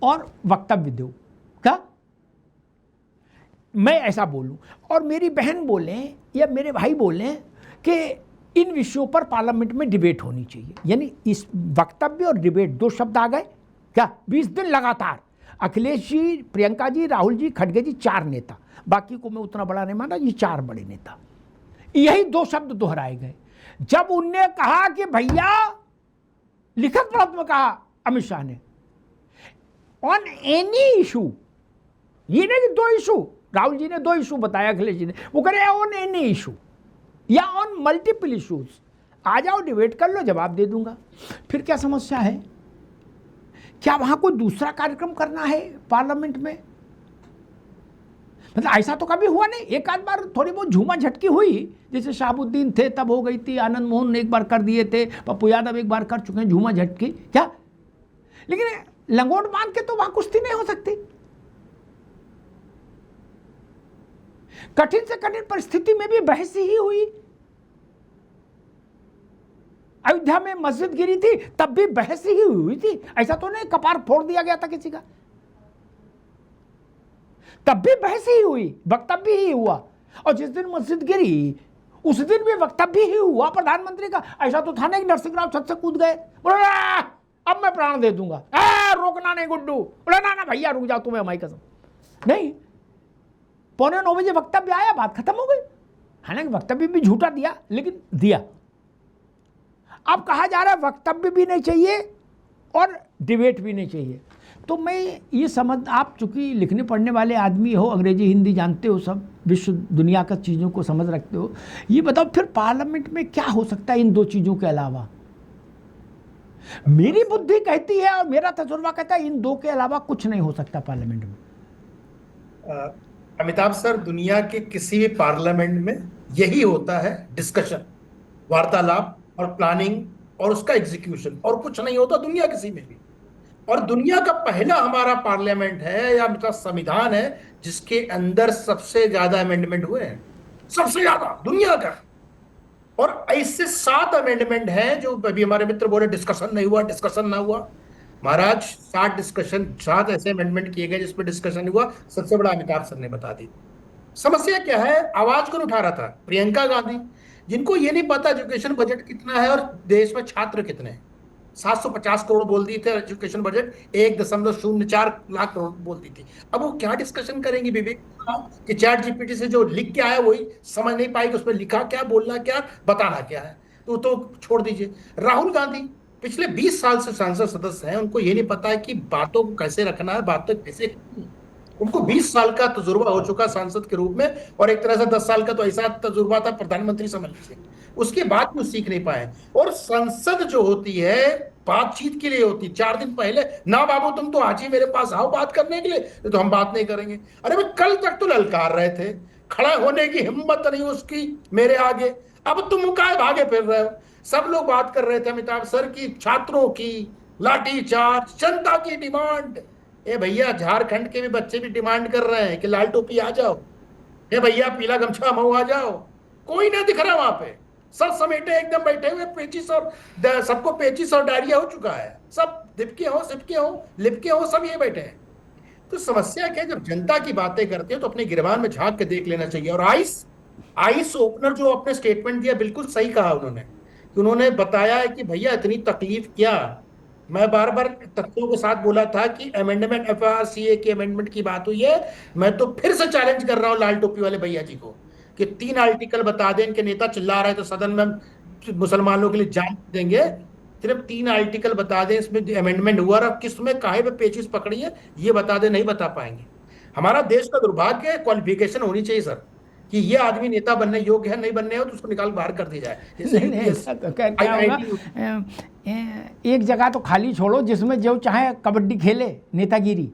और वक्तव्य दो, क्या मैं ऐसा बोलूं और मेरी बहन बोलें या मेरे भाई बोलें कि इन विषयों पर पार्लियामेंट में डिबेट होनी चाहिए। यानी इस वक्तव्य और डिबेट 2 शब्द आ गए क्या? 20 दिन लगातार अखिलेश जी, प्रियंका जी, राहुल जी, खड़गे जी, 4 नेता, बाकी को मैं उतना बड़ा नहीं मानता, ये 4 बड़े नेता, यही 2 शब्द दोहराए गए। जब उनने कहा कि भैया, लिखित रूप में कहा अमित शाह ने, ऑन एनी इशू, ये नहीं कि 2 इशू, राहुल जी ने 2 इशू बताया, अखिलेश जी ने, वो कह रहे ऑन एनी इशू या ऑन मल्टीपल इशूज, आ जाओ डिबेट कर लो, जवाब दे दूंगा। फिर क्या समस्या है? क्या वहां कोई दूसरा कार्यक्रम करना है पार्लियामेंट में? मतलब ऐसा तो कभी हुआ नहीं। एक आध बार थोड़ी बहुत झूमा झटकी हुई, जैसे शाहबुद्दीन थे तब हो गई थी, आनंद मोहन ने एक बार कर दिए थे, पप्पू यादव एक बार कर चुके हैं झूमा झटकी, क्या? लेकिन लंगोट बांध के तो वहां कुश्ती नहीं हो सकती। कठिन से कठिन परिस्थिति में भी बहस ही हुई। अयोध्या में मस्जिद गिरी थी तब भी बहस ही हुई थी। ऐसा तो नहीं कपार फोड़ दिया गया था किसी का, तब भी बहस ही हुई, वक्तव्य ही हुआ। और जिस दिन मस्जिद गिरी उस दिन भी वक्तव्य ही हुआ प्रधानमंत्री का। ऐसा तो था नहीं कि नरसिंह राव छत से कूद गए, बोले अब मैं प्राण दे दूंगा, रोकना नहीं गुड्डू, बोले ना भैया रुक जाओ, तुम्हें हमारी कसम नहीं। 8:45 बजे वक्तव्य आया, बात खत्म हो गई। हालांकि वक्तव्य भी झूठा दिया, लेकिन दिया। अब कहा जा रहा है वक्तव्य भी नहीं चाहिए और डिबेट भी नहीं चाहिए। तो मैं ये समझ, आप चूंकि लिखने पढ़ने वाले आदमी हो, अंग्रेजी हिंदी जानते हो, सब विश्व दुनिया का चीज़ों को समझ रखते हो, ये बताओ फिर पार्लियामेंट में क्या हो सकता है इन दो चीज़ों के अलावा? मेरी बुद्धि कहती है और मेरा तजुर्बा कहता है इन दो के अलावा कुछ नहीं हो सकता पार्लियामेंट में। अमिताभ सर, दुनिया के किसी भी पार्लियामेंट में यही होता है, डिस्कशन, वार्तालाप और प्लानिंग और उसका एग्जीक्यूशन, और कुछ नहीं होता दुनिया किसी में भी। और दुनिया का पहला हमारा पार्लियामेंट है या मतलब संविधान है जिसके अंदर सबसे ज्यादा अमेंडमेंट हुए हैं, सबसे ज्यादा दुनिया का। और ऐसे 7 अमेंडमेंट हैं जो अभी हमारे मित्र बोले डिस्कशन नहीं हुआ, डिस्कशन ना हुआ। महाराज 7 ऐसे अमेंडमेंट किए गए जिसमें डिस्कशन हुआ। सबसे बड़ा अमिताभ सर ने बता दी। समस्या क्या है? आवाज कौन उठा रहा था? प्रियंका गांधी, जिनको ये नहीं पता एजुकेशन बजट कितना है और देश में छात्र कितने हैं। 750 करोड़ बोल दी थे एजुकेशन बजट, 1.04 लाख करोड़ बोल दी थी। अब वो क्या डिस्कशन करेंगी विवेक कि चैट जीपीटी से जो लिख के आया वही समझ नहीं पाएगी, उसमें लिखा क्या, बोलना क्या, बताना क्या है, तो छोड़ दीजिए। राहुल गांधी पिछले 20 साल से सांसद सदस्य हैं, उनको ये नहीं पता है कि बातों को कैसे रखना है, बातें कैसे करनी है। उनको 20 साल का तजुर्बा हो चुका सांसद के रूप में, और एक तरह से 10 साल का तो ऐसा तजुर्बा था प्रधानमंत्री समझ लीजिए। उसके बाद भी सीख नहीं पाए। और संसद जो होती है बातचीत के लिए होती, 4 दिन पहले ना बाबू तुम तो आज ही मेरे पास आओ बात करने के लिए, तो हम बात नहीं करेंगे। अरे भाई कल तक तो ललकार रहे थे, खड़ा होने की हिम्मत नहीं उसकी मेरे आगे, अब तुम काहे भागे फिर रहे हो? सब लोग बात कर रहे थे अमिताभ सर की, छात्रों की लाठीचार्ज, जनता की डिमांड। ए भैया, झारखंड के भी बच्चे भी डिमांड कर रहे हैं कि लाल टोपी आ जाओ, ए भैया पीला गमछा मऊ आ जाओ। कोई ना दिख रहा वहां पे, सब समेटे एकदम बैठे हुए, पेचिस और सबको पेचिस और डायरिया हो चुका है, सब दिपके हो, सिपके हो, लिपके हो, सब ये बैठे हैं। तो समस्या क्या है, जब जनता की बातें करते हो तो अपने गिरबान में झांक के देख लेना चाहिए। और आइस ओपनर जो अपने स्टेटमेंट दिया, बिल्कुल सही कहा उन्होंने बताया है कि भैया इतनी तकलीफ क्या। मैं बार बार तथ्यों के साथ बोला था कि अमेंडमेंट FRCA के अमेंडमेंट की बात हुई है। मैं तो फिर से चैलेंज कर रहा हूं लाल टोपी वाले भैया जी को कि 3 आर्टिकल बता दें। इनके नेता चिल्ला रहे तो सदन में मुसलमानों के लिए जान देंगे, सिर्फ 3 आर्टिकल बता दें इसमें अमेंडमेंट हुआ और किस में काहे पे पेचिस पकड़ी है ये बता दें। नहीं बता पाएंगे। हमारा देश का दुर्भाग्य है, क्वालिफिकेशन होनी चाहिए सर कि ये आदमी नेता बनने योग्य है, नहीं बनने हो तो उसको निकाल बाहर कर दिया जाए। एक जगह तो खाली छोड़ो जिसमें जो चाहे कबड्डी खेले, नेतागिरी।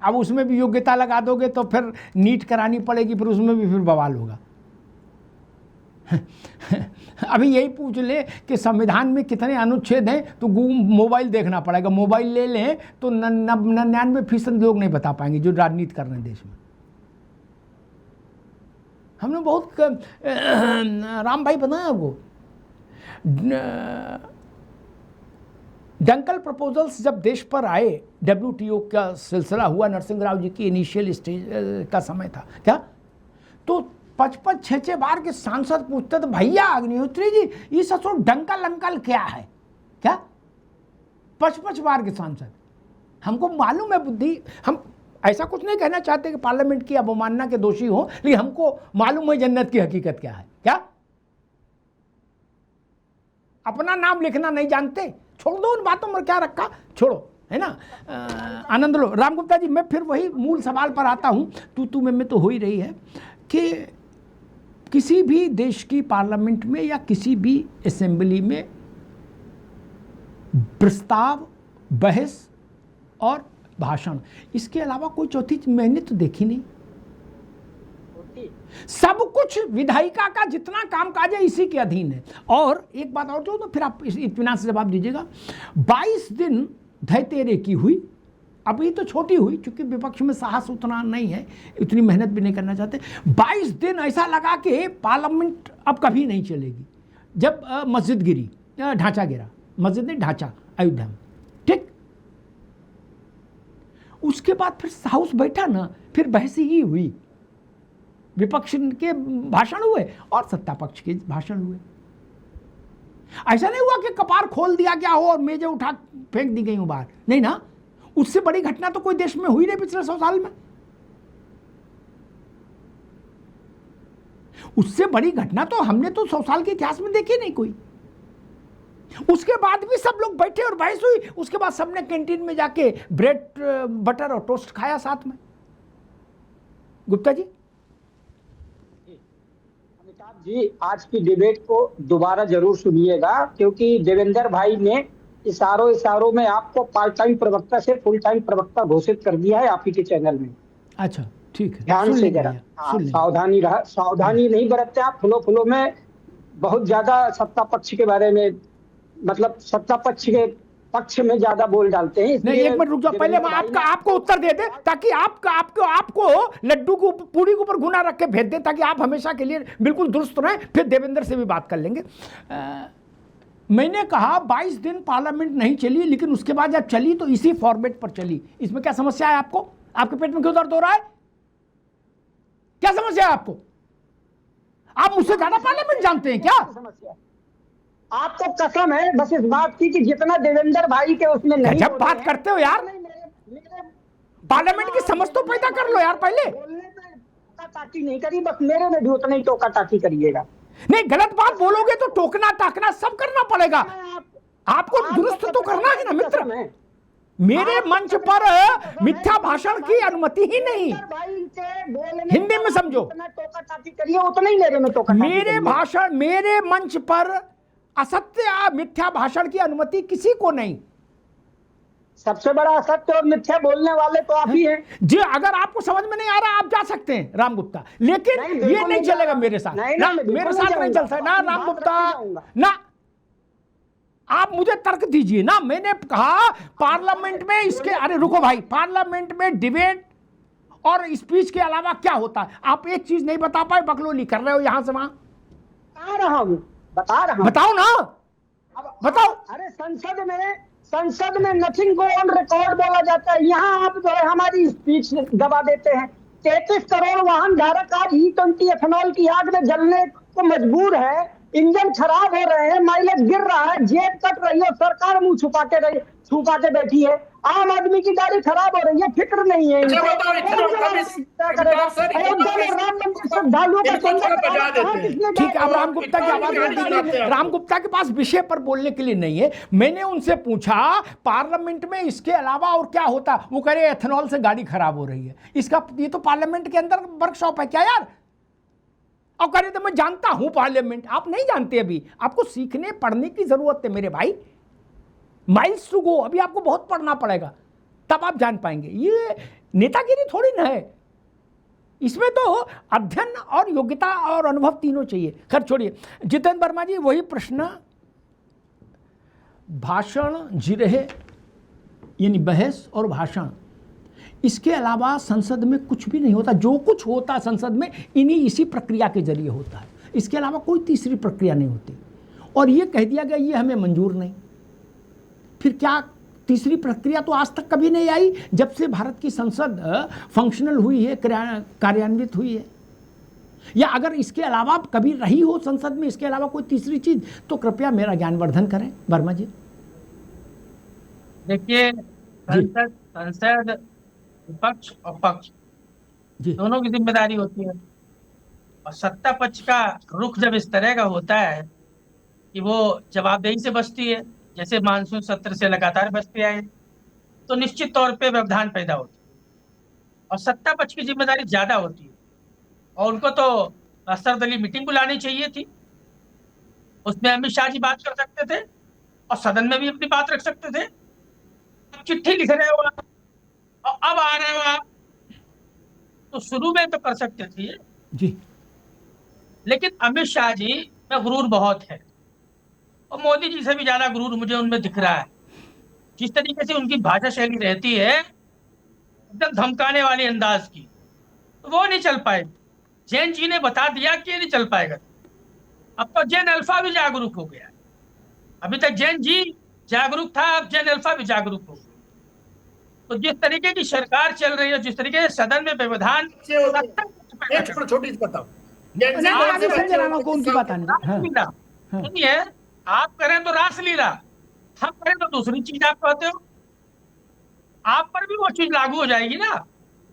अब उसमें भी योग्यता लगा दोगे तो फिर नीट करानी पड़ेगी, फिर उसमें भी फिर बवाल होगा। अभी यही पूछ ले कि संविधान में कितने अनुच्छेद हैं तो मोबाइल देखना पड़ेगा। मोबाइल ले लें तो 99% लोग नहीं बता पाएंगे जो राजनीति कर रहे हैं देश में। हमने बहुत राम भाई बताया आपको, डंकल प्रपोजल्स जब देश पर आए, WTO का सिलसिला हुआ, नरसिंह राव जी की इनिशियल स्टेज का समय था क्या, तो 55-6 बार के सांसद पूछते थे भैया अग्निहोत्री जी ये सचो डंकल अंकल क्या है क्या। 55 बार के सांसद। हमको मालूम है बुद्धि, हम ऐसा कुछ नहीं कहना चाहते कि पार्लियामेंट की अवमानना के दोषी हो, लेकिन हमको मालूम है जन्नत की हकीकत क्या है क्या। अपना नाम लिखना नहीं जानते, छोड़ दो उन बातों में क्या रखा, छोड़ो, है ना। आनंद लो। राम गुप्ता जी, मैं फिर वही मूल सवाल पर आता हूँ, तू में तो हो ही रही है कि किसी भी देश की पार्लियामेंट में या किसी भी असेंबली में प्रस्ताव, बहस और भाषण, इसके अलावा कोई चौथी मैंने तो देखी नहीं। सब कुछ विधायिका का जितना काम काज है इसी के अधीन है। और एक बात और जो, तो फिर आप इत्मीनान से जवाब दीजिएगा। 22 दिन धैर्य की हुई, अभी तो छोटी हुई क्योंकि विपक्ष में साहस उतना नहीं है, इतनी मेहनत भी नहीं करना चाहते। 22 दिन ऐसा लगा कि पार्लियामेंट अब कभी नहीं चलेगी। जब मस्जिद गिरी, ढांचा गिरा, मस्जिद नहीं ढांचा, अयोध्या में, ठीक। उसके बाद फिर हाउस बैठा ना, फिर बहस ही हुई, विपक्ष के भाषण हुए और सत्ता पक्ष के भाषण हुए। ऐसा नहीं हुआ कि कपार खोल दिया गया हो और मेजें उठा फेंक दी गई हो बाहर, नहीं ना। उससे बड़ी घटना तो कोई देश में हुई नहीं पिछले 100 साल में। उससे बड़ी घटना तो हमने तो 100 साल के इतिहास में देखी नहीं कोई। उसके बाद भी सब लोग बैठे और बहस हुई। उसके बाद सबने कैंटीन में जाके ब्रेड बटर और टोस्ट खाया साथ में। गुप्ता जी। अमिताभ जी, आज की डिबेट को दोबारा जरूर सुनिएगा, क्योंकि देवेंद्र भाई ने इशारों में आपको पार्ट टाइम प्रवक्ता से फुल टाइम प्रवक्ता घोषित कर दिया है आप ही के चैनल में। अच्छा ठीक है, ध्यान से जरा सावधानी नहीं बरतते आप। फ्लो में बहुत ज्यादा सत्ता पक्ष के बारे में, मतलब सत्ता पक्ष के पक्ष में ज्यादा बोल डालते हैं। नहीं, एक मिनट रुक जाओ, पहले मैं आपको उत्तर दे दे, ताकि आपको लड्डू को पूरी के ऊपर घुना रख के भेज दे, ताकि आप हमेशा के लिए बिल्कुल दुरुस्त रहें। फिर देवेंद्र से भी बात कर लेंगे। मैंने कहा 22 दिन पार्लियामेंट नहीं चली, लेकिन उसके बाद जब चली तो इसी फॉर्मेट पर चली। इसमें क्या समस्या है आपको? आपके पेट में क्यों दर्द हो रहा है? क्या समस्या है आपको? आप मुझसे ज्यादा पार्लियामेंट जानते हैं क्या? समस्या आपको कसम है बस इस बात की कि जितना देवेंद्र भाई के उसमें नहीं। जब बात करते हो यार, पार्लियामेंट की समझ तो पैदा कर लो यार पहले। बोलने पे टोका टाकी नहीं करी, बस मेरे में भी उतना ही टोका टाकी करिएगा। नहीं, गलत बात बोलोगे तो टोकना टाकना सब करना पड़ेगा। आपको दुरुस्त तो करना है ना मित्र। मेरे मंच पर मिथ्या भाषण की अनुमति ही नहीं। हिंदी में समझो। टोका टाकी करिए, उतना ही मेरे में टोका टाकी। मेरे मंच पर असत्य मिथ्या भाषण की अनुमति किसी को नहीं। सबसे बड़ा असत्य और मिथ्या बोलने वाले तो आप ही हैं जी। अगर आपको समझ में नहीं आ रहा आप जा सकते हैं राम गुप्ता, लेकिन ये नहीं चलेगा मेरे साथ। मेरे साथ नहीं चल सकता ना राम गुप्ता ना। आप मुझे तर्क दीजिए ना। मैंने कहा पार्लियामेंट में इसके, अरे रुको भाई, पार्लियामेंट में डिबेट और स्पीच के अलावा क्या होता है? आप एक चीज नहीं बता पाए, बकलोली कर रहे हो यहां से वहां। बता रहा हूं। बताओ ना, बताओ। अरे संसद में नथिंग गो ऑन रिकॉर्ड बोला जाता है। यहाँ आप जो है हमारी स्पीच दबा देते हैं। 33 करोड़ वाहन धारक आज E20 एथेनॉल की आग में जलने को मजबूर है। इंजन खराब हो रहे हैं, माइलेज गिर रहा है, जेब कट रही है, सरकार मुंह छुपा के बैठी है। आम आदमी की गाड़ी खराब हो रही है, फिक्र नहीं है। ठीक है, अब राम गुप्ता की आवाज रोक दीजिए। राम गुप्ता के पास विषय पर बोलने के लिए नहीं है। मैंने उनसे पूछा पार्लियामेंट में इसके अलावा और क्या होता? वो कह रहे एथेनॉल से गाड़ी खराब हो रही है। इसका ये तो पार्लियामेंट के अंदर वर्कशॉप है क्या यार? और कह रहे थे मैं जानता हूं पार्लियामेंट। आप नहीं जानते, अभी आपको सीखने पढ़ने की जरूरत है मेरे भाई। माइल्स टू गो, अभी आपको बहुत पढ़ना पड़ेगा, तब आप जान पाएंगे। ये नेतागिरी थोड़ी ना है, इसमें तो अध्ययन और योग्यता और अनुभव तीनों चाहिए। खैर छोड़िए। जितेंद्र वर्मा जी, वही प्रश्न, भाषण जिरहे यानी बहस और भाषण, इसके अलावा संसद में कुछ भी नहीं होता। जो कुछ होता संसद में इसी प्रक्रिया के जरिए होता है। इसके अलावा कोई तीसरी प्रक्रिया नहीं होती। और ये कह दिया गया ये हमें मंजूर नहीं। फिर क्या तीसरी प्रक्रिया तो आज तक कभी नहीं आई जब से भारत की संसद फंक्शनल हुई है, कार्यान्वित हुई है। या अगर इसके अलावा कभी रही हो संसद में इसके अलावा कोई तीसरी चीज, तो कृपया मेरा ज्ञानवर्धन करें वर्मा जी। देखिए, संसद विपक्ष और पक्ष दोनों की जिम्मेदारी होती है। और सत्ता पक्ष का रुख जब इस तरह का होता है कि वो जवाबदेही से बचती है, जैसे मानसून सत्र से लगातार बचते आए, तो निश्चित तौर पे व्यवधान पैदा होती है और सत्ता पक्ष की जिम्मेदारी ज्यादा होती है। और उनको तो सर्वदलीय मीटिंग बुलानी चाहिए थी, उसमें अमित शाह जी बात कर सकते थे और सदन में भी अपनी बात रख सकते थे। चिट्ठी लिख रहे हो और अब आ रहे हो आप, तो शुरू में तो कर सकते थे जी। लेकिन अमित शाह जी में गुरूर बहुत है और मोदी जी से भी ज्यादा गुरूर मुझे उनमें दिख रहा है। जिस तरीके से उनकी भाषा शैली रहती है एकदम धमकाने वाले अंदाज की, तो वो नहीं चल पाए। जैन जी ने बता दिया कि ये नहीं चल पाएगा। अब तो जैन अल्फा भी जागरूक हो गया। अभी तक जैन जी जागरूक था, अब जैन अल्फा भी जागरूक हो गया। तो जिस तरीके की सरकार चल रही है, जिस तरीके से सदन में व्यवधान, छोटी सी बताओ नहीं है। आप करें तो रासलीला, हम करें तो दूसरी चीज आप कहते हो। आप पर भी वो चीज लागू हो जाएगी ना।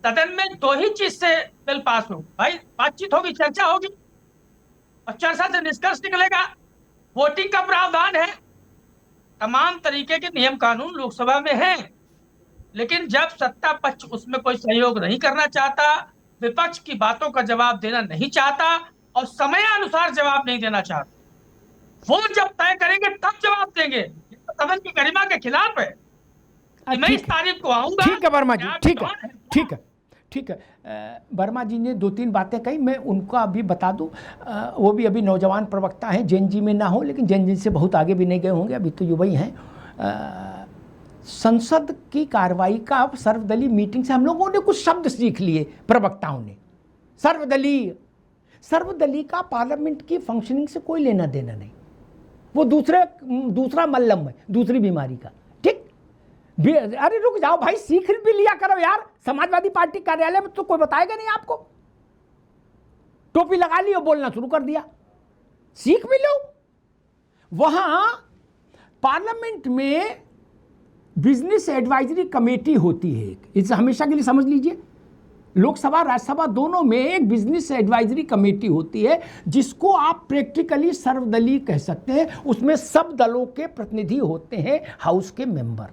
सदन में दो ही चीज से बिल पास हो भाई, बातचीत होगी, चर्चा होगी और चर्चा से निष्कर्ष निकलेगा। वोटिंग का प्रावधान है, तमाम तरीके के नियम कानून लोकसभा में हैं, लेकिन जब सत्ता पक्ष उसमें कोई सहयोग नहीं करना चाहता, विपक्ष की बातों का जवाब देना नहीं चाहता और समयानुसार जवाब नहीं देना चाहता, वो जब तय करेंगे तब जवाब देंगे। ये तो सदन की गरिमा के खिलाफ है। मैं इस तारीख को आऊंगा। ठीक है वर्मा जी, क्या ठीक है, विद्वान है? ठीक है, ठीक है। वर्मा जी ने 2-3 बातें कही, मैं उनका अभी बता दूं। वो भी अभी नौजवान प्रवक्ता हैं, जेन जी में ना हो, लेकिन जेन जी से बहुत आगे भी नहीं गए होंगे, अभी तो युवा ही हैं। संसद की कार्रवाई का सर्वदलीय मीटिंग से हम लोगों ने कुछ शब्द सीख लिए, प्रवक्ताओं ने। सर्वदलीय का पार्लियामेंट की फंक्शनिंग से कोई लेना देना नहीं, वो दूसरा मल्लम है, दूसरी बीमारी का। ठीक, अरे रुक जाओ भाई, सीख भी लिया करो यार। समाजवादी पार्टी कार्यालय में तो कोई बताएगा नहीं आपको, टोपी लगा ली और बोलना शुरू कर दिया, सीख भी लो। वहां पार्लियामेंट में बिजनेस एडवाइजरी कमेटी होती है एक, इसे हमेशा के लिए समझ लीजिए। लोकसभा राज्यसभा दोनों में एक बिजनेस एडवाइजरी कमेटी होती है, जिसको आप प्रैक्टिकली सर्वदलीय कह सकते हैं। उसमें सब दलों के प्रतिनिधि होते हैं, हाउस के मेंबर।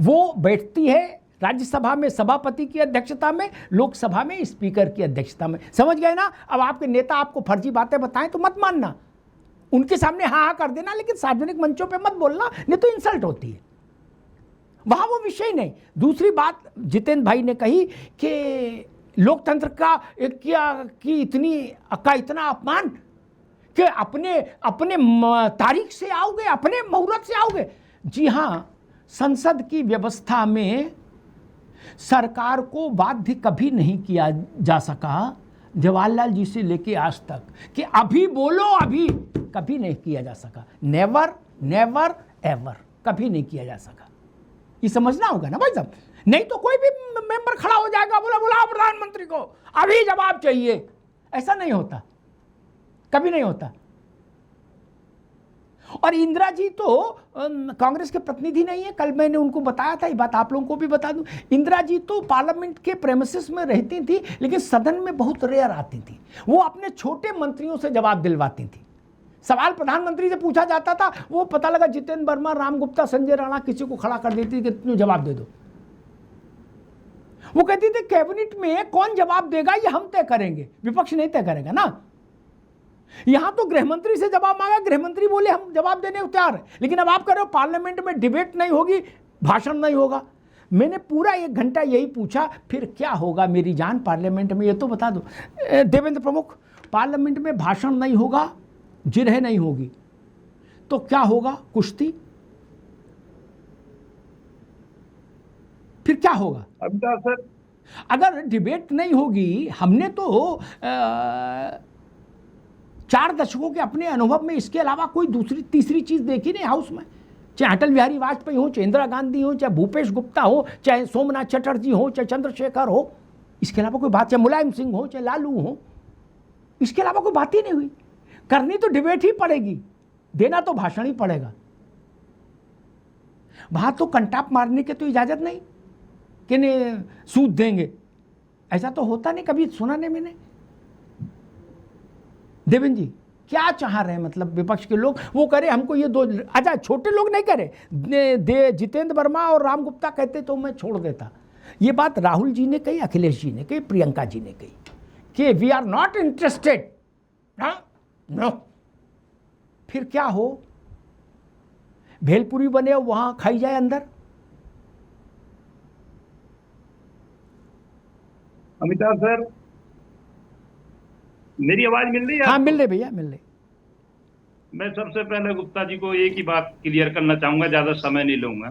वो बैठती है राज्यसभा में सभापति की अध्यक्षता में, लोकसभा में स्पीकर की अध्यक्षता में। समझ गए ना? अब आपके नेता आपको फर्जी बातें बताएं तो मत मानना, उनके सामने हाँ हाँ कर देना, लेकिन सार्वजनिक मंचों पे मत बोलना, नहीं तो इंसल्ट होती है। वहां वो विषय नहीं। दूसरी बात जितेंद्र भाई ने कही कि लोकतंत्र का इतना अपमान कि अपने तारीख से आओगे, अपने मुहूर्त से आओगे। जी हाँ, संसद की व्यवस्था में सरकार को बाध्य कभी नहीं किया जा सका, जवाहरलाल जी से लेके आज तक, कि अभी बोलो, अभी कभी नहीं किया जा सका। नेवर नेवर एवर कभी नहीं किया जा सका। ये समझना होगा ना भाई साहब, नहीं तो कोई भी मेंबर खड़ा हो जाएगा, बुलाओ प्रधानमंत्री को, अभी जवाब चाहिए। ऐसा नहीं होता, कभी नहीं होता। और इंदिरा जी तो कांग्रेस के प्रतिनिधि नहीं है, कल मैंने उनको बताया था, ये बात आप लोगों को भी बता दूं। इंदिरा जी तो पार्लियामेंट के प्रेमिसेस में रहती थी, लेकिन सदन में बहुत रेयर आती थी। वो अपने छोटे मंत्रियों से जवाब दिलवाती थी। सवाल प्रधानमंत्री से पूछा जाता था, वो पता लगा जितेंद्र वर्मा, राम गुप्ता, संजय राणा किसी को खड़ा कर देती थी कि तुम जवाब दे दो। वो कहती थी कैबिनेट में कौन जवाब देगा ये हम तय करेंगे, विपक्ष नहीं तय करेगा ना। यहां तो गृह मंत्री से जवाब मांगा, गृह मंत्री बोले हम जवाब देने को तैयार है, लेकिन अब आप कह रहे हो पार्लियामेंट में डिबेट नहीं होगी, भाषण नहीं होगा। मैंने पूरा 1 घंटा यही पूछा, फिर क्या होगा मेरी जान पार्लियामेंट में, ये तो बता दो। देवेंद्र प्रमुख, पार्लियामेंट में भाषण नहीं होगा, जिरह नहीं होगी, तो क्या होगा? कुश्ती। फिर क्या होगा? अमिताभ सर, अगर डिबेट नहीं होगी, हमने तो 4 दशकों के अपने अनुभव में इसके अलावा कोई दूसरी तीसरी चीज देखी नहीं हाउस में। चाहे अटल बिहारी वाजपेयी हो, चाहे इंदिरा गांधी हो, चाहे भूपेश गुप्ता हो, चाहे सोमनाथ चटर्जी हो, चाहे चंद्रशेखर हो, इसके अलावा कोई बात, चाहे मुलायम सिंह हो, चाहे लालू हो, इसके अलावा कोई बात ही नहीं हुई। करनी तो डिबेट ही पड़ेगी, देना तो भाषण ही पड़ेगा। वहां तो कंटाप मारने के तो इजाजत नहीं कि ने सूद देंगे, ऐसा तो होता नहीं, कभी सुना नहीं मैंने। देवेंद्र जी क्या चाह रहे हैं, मतलब विपक्ष के लोग वो करे हमको ये 2, अच्छा छोटे लोग नहीं करे, जितेंद्र वर्मा और राम गुप्ता कहते तो मैं छोड़ देता। ये बात राहुल जी ने कही, अखिलेश जी ने कही, प्रियंका जी ने कही कि we are not interested. No, फिर क्या हो, भेलपुरी बने वहां खाई जाए अंदर। अमिताभ सर, मेरी आवाज मिल रही है? हाँ मिल रही भैया, मिल रही। मैं सबसे पहले गुप्ता जी को एक ही बात क्लियर करना चाहूंगा, ज्यादा समय नहीं लूंगा।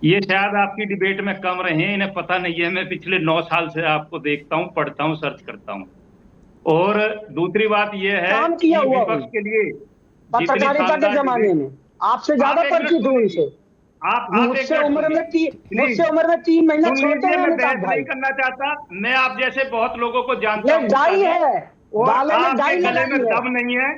ये शायद आपकी डिबेट में कम रहे हैं, इन्हें पता नहीं है, मैं पिछले 9 साल से आपको देखता हूँ, पढ़ता हूँ, सर्च करता हूँ। और दूसरी बात यह है कि विपक्ष के लिए पत्रकारिता के जमाने में आपसे ज्यादा परिचित हूँ इनसे। आप मुझसे उम्र में 3 महीना छोटे हैं अमिताभ भाई। नहीं करना चाहता, मैं आप जैसे बहुत लोगों को जानता हूँ। डाई है, गाले में डाई लगाई है, दम नहीं है,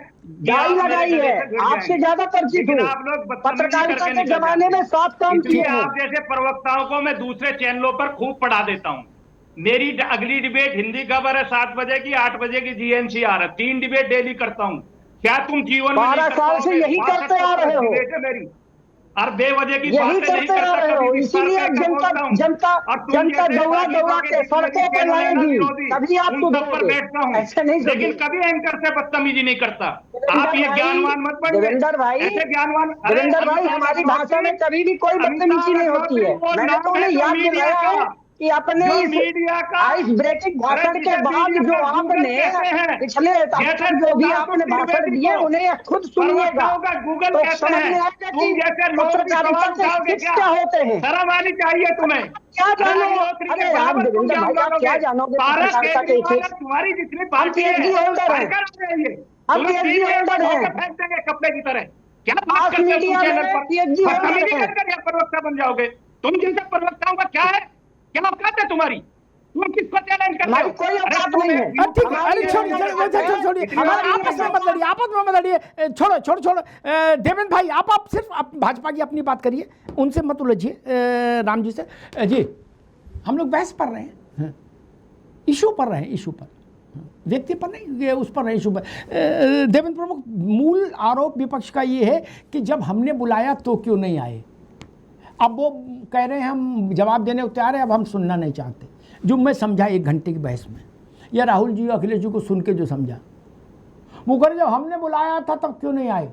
डाई लगाई है, आपसे ज्यादा परिचित हूँ। आप लोग पत्रकारिता के जमाने में 7 काम किए हैं। आप जैसे प्रवक्ताओं को मैं दूसरे चैनलों पर खूब पढ़ा देता हूँ। मेरी अगली डिबेट हिंदी खबर है 7 बजे की, 8 बजे की GNCR है, 3 डिबेट डेली करता हूँ। क्या तुम जीवन में 12 साल से यही करते आ रहे हो? मेरी और बेवजह की यही बातें नहीं करते आ करता, रहे हो, कभी विस्तार इसीलिए से जनता बोलता हूं। जनता और तुम जनता जैसे दौड़ा बागी दौड़ा बागी के सड़कों पर कहने वाला लाएगी, विरोधी, तभी आप उन सब पर सुधरोगे। बैठता हूं, ऐसे नहीं लेकिन सुधरोगे। कभी एंकर से बदतमीजी नहीं करता। देवेंद्र आप ये भाई, ज्ञानवान मत बनिए, देवेंद्र भाई, ऐसे ज्ञानवान। अरे देवेंद्र भाई, अमिताभ हमारी भाषा में अग्निहोत्री, कभी भी कोई बदतमीजी नहीं होती है। वो मैंने तो नाम है उन्हें जो याद मीडिया दिलाया है का, कि अपने जो इस मीडिया का, आइस ब्रेकिंग अरे भाषण के जिसे बाद मीडिया जो का गूगल आपने कहते हैं, पिछले अब जैसे तक जो भी सुल्तानपुर आपने भाषण त्रिवेदी दिए को उन्हें खुद सुनिएगा, प्रवक्ताओं का गूगल तो कहते समझ हैं। में आएगा तुम कि जैसे लोगों की पत्रकारिता सवाल के उठाओगे स्किल्स क्या होते हैं। शर्म आनी चाहिए तुम्हें। क्या अरे जानो, अग्निहोत्री के अरे आप बराबर तुम देवेंद्र जान भाई, आप क्या मारोगे। जानोगे सारा पत्रकारिता के केजरीवाल इतिहास। तुम्हारी जितनी हम पार्टी है, PhD होल्डर हैं, कार्यक्रम है ये। हम तुम्हें PhD सीधे होल्डर हैं। धो के फेंक देंगे कपड़े की तरह। क्या बात मास करते हो तुम मीडिया चैनल में पर? PhD होल्डर बदतमीजी हैं। करके क्या प्रवक्ता बन जाओगे? तुम जैसे प्रवक्ताओं का क्या है, क्या औकात है तुम्हारी? तुम किसको चैलेंज करते हमारी हो? कोई अरे औकात तुम नहीं है। एक- ठीक है, अरे छोड़िए, हमारे आपस में मत लड़िए, आपस में मत लड़िए, छोड़ो। देवेंद्र भाई, आप सिर्फ भाजपा की अपनी बात करिए, उनसे मत उलझिए। राम जी से जी, हम लोग बहस पर रहे हैं, इशू पर रहे हैं, इशू पर, व्यक्ति पर नहीं, ये उस पर नहीं, इशू पर। देवेंद्र प्रमुख, मूल आरोप विपक्ष का ये है कि जब हमने बुलाया तो क्यों नहीं आए। अब वो कह रहे हैं हम जवाब देने को तैयार हैं, अब हम सुनना नहीं चाहते। जो मैं समझा 1 घंटे की बहस में, या राहुल जी अखिलेश जी को सुन के जो समझा, वो कह रहे जब हमने बुलाया था तब क्यों नहीं आए।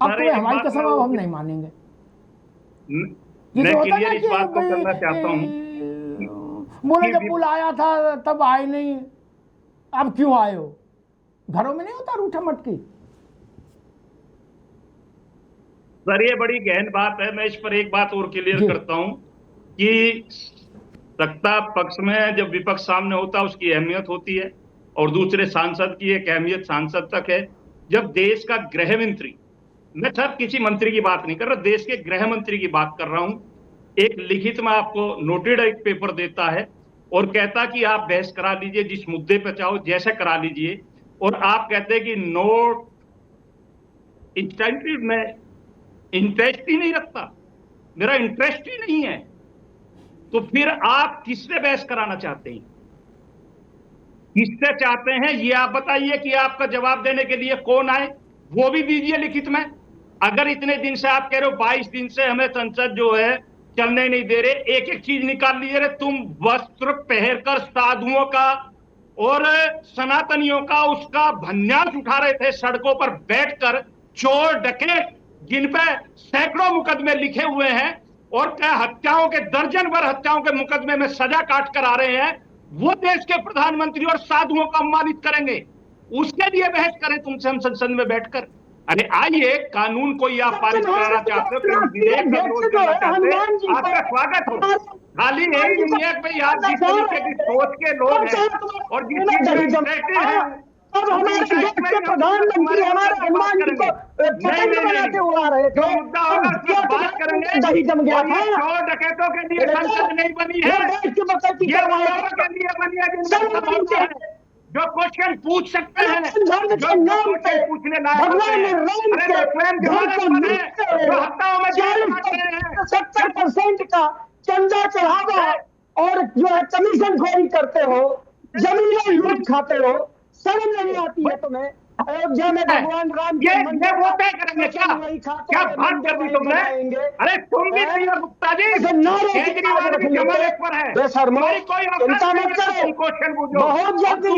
अब तो हमारी कसम, अब हम नहीं मानेंगे। मैं क्लियर इस बात को करना चाहता हूं। बोले जब बुलाया था तब आए नहीं, अब क्यों आए हो। घरों में नहीं होता रूठा मटकी। सर ये बड़ी गहन बात है, मैं इस पर एक बात और क्लियर करता हूं कि सत्ता पक्ष में जब विपक्ष सामने होता है उसकी अहमियत होती है, और दूसरे सांसद की एक अहमियत सांसद तक है। जब देश का गृह मंत्री, मैं सर किसी मंत्री की बात नहीं कर रहा, देश के गृह मंत्री की बात कर रहा हूं, एक लिखित में आपको नोटेड एक पेपर देता है और कहता कि आप बहस करा लीजिए, जिस मुद्दे पे चाहो जैसे करा लीजिए, और आप कहते हैं कि नो इंस्टेंटिव में इंटरेस्ट ही नहीं रखता, मेरा इंटरेस्ट ही नहीं है, तो फिर आप किससे बहस कराना चाहते हैं, किससे चाहते हैं, ये आप बताइए कि आपका जवाब देने के लिए कौन आए, वो भी दीजिए लिखित में। अगर इतने दिन से आप कह रहे हो 22 दिन से हमें संसद जो है चलने नहीं दे रहे, एक एक चीज निकाल लीजिए। तुम वस्त्र पहनकर साधुओं का और सनातनियों का उसका भन्यास उठा रहे थे सड़कों पर बैठकर, चोर डकैत जिन पे सैकड़ों मुकदमे लिखे हुए हैं और क्या हत्याओं के दर्जन भर हत्याओं के मुकदमे में सजा काट कर आ रहे हैं, वो देश के प्रधानमंत्री और साधुओं को अपमानित करेंगे, उसके लिए बहस करें तुमसे हम संसद में बैठकर। अरे आइए, कानून को आप पारित कराना चाहते हो, विधेयक का विरोध करना चाहते हैं, आपका स्वागत हो। खाली यही नहीं है भाई, आप जिस तरीके की सोच के लोग हैं और जिस इंटरेस्टेड हैं, अब हमारे देश के प्रधानमंत्री हमारे हनुमान जी को पतंग बनाते हुए आ रहे थे। जो मुद्दा होगा उस पर बात करेंगे। दही जम गया और ये था। चोर डकैतों के लिए संसद नहीं बनी है, देश की बकैती ये करवा उन रहे लोगों थे। के लिए बनी है जिनमें सब क्षमता है, जो क्वेश्चन पूछ सकते हैं, धर्म जो के नाम पे क्वेश्चन पूछने लायक होते भगवान हैं। राम अरे के जो स्वयं घर जमानत को पर है, लूटते जो हुए हत्याओं में जेल काट रहे हैं, 70% का चंदा चढ़ावा और जो है कमीशन खोरी करते हो, जमीनें लूट खाते हो, शर्म नहीं आती है तुम्हें। अयोध्या में भगवान राम ये के वो तय करेंगे क्या बात कर दी तुमने। अरे तुम भी प्रिया गुप्ता जी, केजरीवाल भी जमानत पर है, तुम्हारी कोई चिंता मत करो, क्वेश्चन पूछो। बहुत जल्दी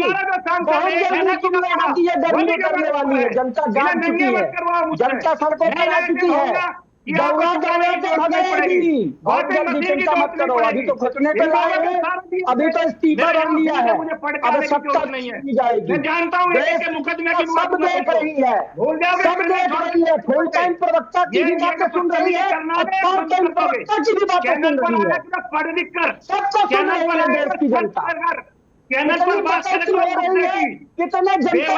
तुम यहाँ की ये गर्मी करने वाली है। जनता जान चुकी है, जनता सड़कों पर आ चुकी है, दौड़ा दौड़ा के भगाएगी। बहुत जल्दी, चिंता मत करो, अभी तो घुटने पे लाए हैं, अभी तो इस्तीफा रख लिया है, अब सत्ता की जाएगी। मैं जानता हूँ देश मुकदमे की सब देख रही है, सब देख रही है। फुल टाइम प्रवक्ता की भी बातें सुन रही है और पार्ट टाइम प्रवक्ता की भी बातें सुन रही है। पढ़ लिख कर सबको सुन रही है देश की जनता। चैनल पर बात कितनी जनता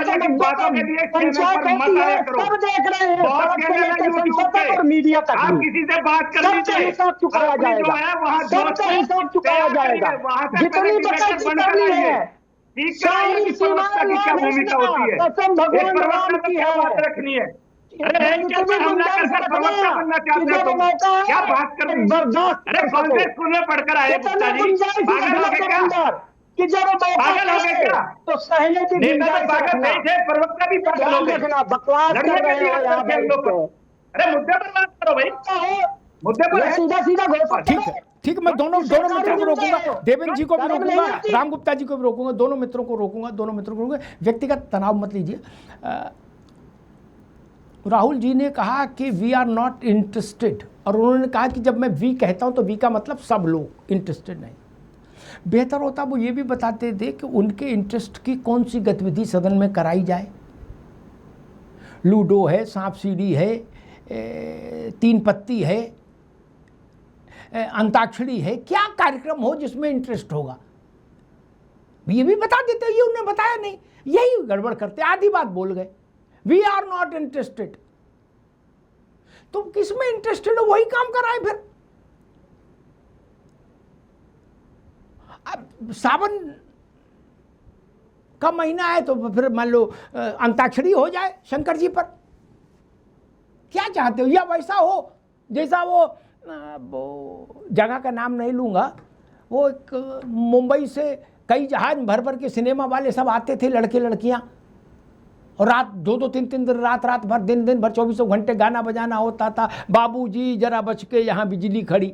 का मतदान पंचायत होती है, सब देख रहे हैं, सड़क से लेकर संसद तक और मीडिया तक आप भी। किसी से बात कर सबका हिसाब चुकाया जाएगा, सबका हिसाब चुकाया जाएगा। जितनी बकैती करनी है सारी सीमाएं क्या भूमिका होती है, कसम भगवान राम की है। रखनी है। अरे हमला कर प्रवक्ता बनना चाहते हो तुम, क्या बात कर रहे हो। बर्दाश्त अरे कांग्रेस स्कूल में पढ़कर आए गुप्ता जी, पागल हो गए क्या, कि जब पागल हो गए क्या, तो सहने की नेता तो पागल नहीं थे, प्रवक्ता भी पागल हो गए। बकवास कर रहे हो यहाँ पे। अरे मुद्दे पर बात करो भाई, मुद्दे पर ये है। सीधा सीधा घोषणा ठीक है, ठीक है, मैं दोनों मित्रों को रोकूंगा, देवेंद्र जी को भी रोकूंगा, राम गुप्ता जी को भी रोकूंगा, दोनों मित्रों को रोकूंगा। व्यक्तिगत तनाव मत लीजिए। राहुल जी ने कहा कि वी आर नॉट इंटरेस्टेड, और उन्होंने कहा कि जब मैं वी कहता हूं तो वी का मतलब सब लोग इंटरेस्टेड नहीं। बेहतर होता वो ये भी बताते थे कि उनके इंटरेस्ट की कौन सी गतिविधि सदन में कराई जाए। लूडो है, सांप सीढ़ी है, तीन पत्ती है, अंताक्षरी है, क्या कार्यक्रम हो जिसमें इंटरेस्ट होगा, ये भी बता देते। ये उन्हें बताया नहीं, यही गड़बड़ करते, आधी बात बोल गए, वी आर नॉट इंटरेस्टेड। तो किसमें इंटरेस्टेड हो वही काम कराए फिर। अब सावन का महीना है तो फिर मान लो अंताक्षरी हो जाए शंकर जी पर, क्या चाहते हो? या वैसा हो जैसा वो जगह का नाम नहीं लूंगा, वो एक मुंबई से कई जहाज भर भर के सिनेमा वाले सब आते थे, लड़के लड़कियां, और रात 2-2 3-3 दिन, रात भर, दिन भर 24 घंटे गाना बजाना होता था। बाबूजी जरा बच के यहाँ बिजली खड़ी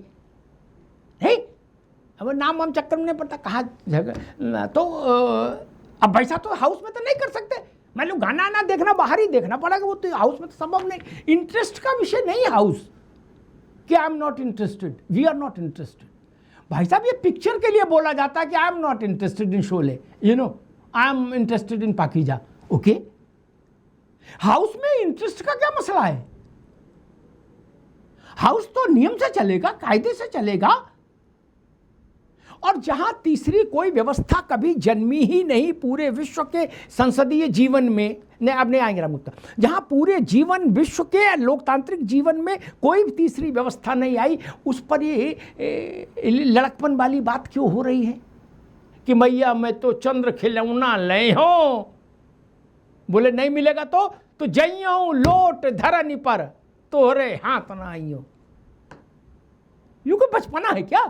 है, अब नाम हम चक्कर में नहीं पड़ता कहाँ जगह। तो अब वैसा तो हाउस में तो नहीं कर सकते। मान लो गाना ना देखना, बाहर ही देखना पड़ेगा, वो तो हाउस में तो संभव नहीं। इंटरेस्ट का विषय नहीं है हाउस कि I am not interested, we are not interested. भाई साहब ये पिक्चर के लिए बोला जाता है कि I am not interested in Sholay, you know, I am interested in Pakeezah, okay. House में इंटरेस्ट का क्या मसला है? हाउस तो नियम से चलेगा, कायदे से चलेगा। और जहां तीसरी कोई व्यवस्था कभी जन्मी ही नहीं पूरे विश्व के संसदीय जीवन में, नहीं अब नहीं आएंगे राम गुप्ता, जहां पूरे जीवन विश्व के लोकतांत्रिक जीवन में कोई तीसरी व्यवस्था नहीं आई, उस पर ये लड़कपन वाली बात क्यों हो रही है कि मैया मैं तो चंद्र खिलौना ले हो, बोले नहीं मिलेगा तो जइयो लोट धरनी पर तोहरे हाथ ना आइयो। यू को बचपना है क्या?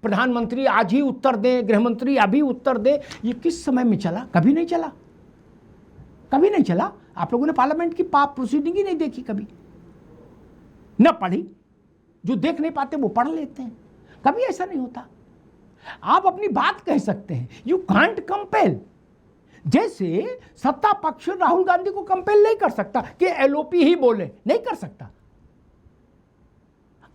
प्रधानमंत्री आज ही उत्तर दें, गृहमंत्री अभी उत्तर दें, ये किस समय में चला? कभी नहीं चला, कभी नहीं चला। आप लोगों ने पार्लियामेंट की प्रोसीडिंग ही नहीं देखी कभी, न पढ़ी। जो देख नहीं पाते वो पढ़ लेते हैं, कभी ऐसा नहीं होता। आप अपनी बात कह सकते हैं, यू कांट कंपेल। जैसे सत्ता पक्ष राहुल गांधी को कंपेल नहीं कर सकता कि एलओपी ही बोले, नहीं कर सकता।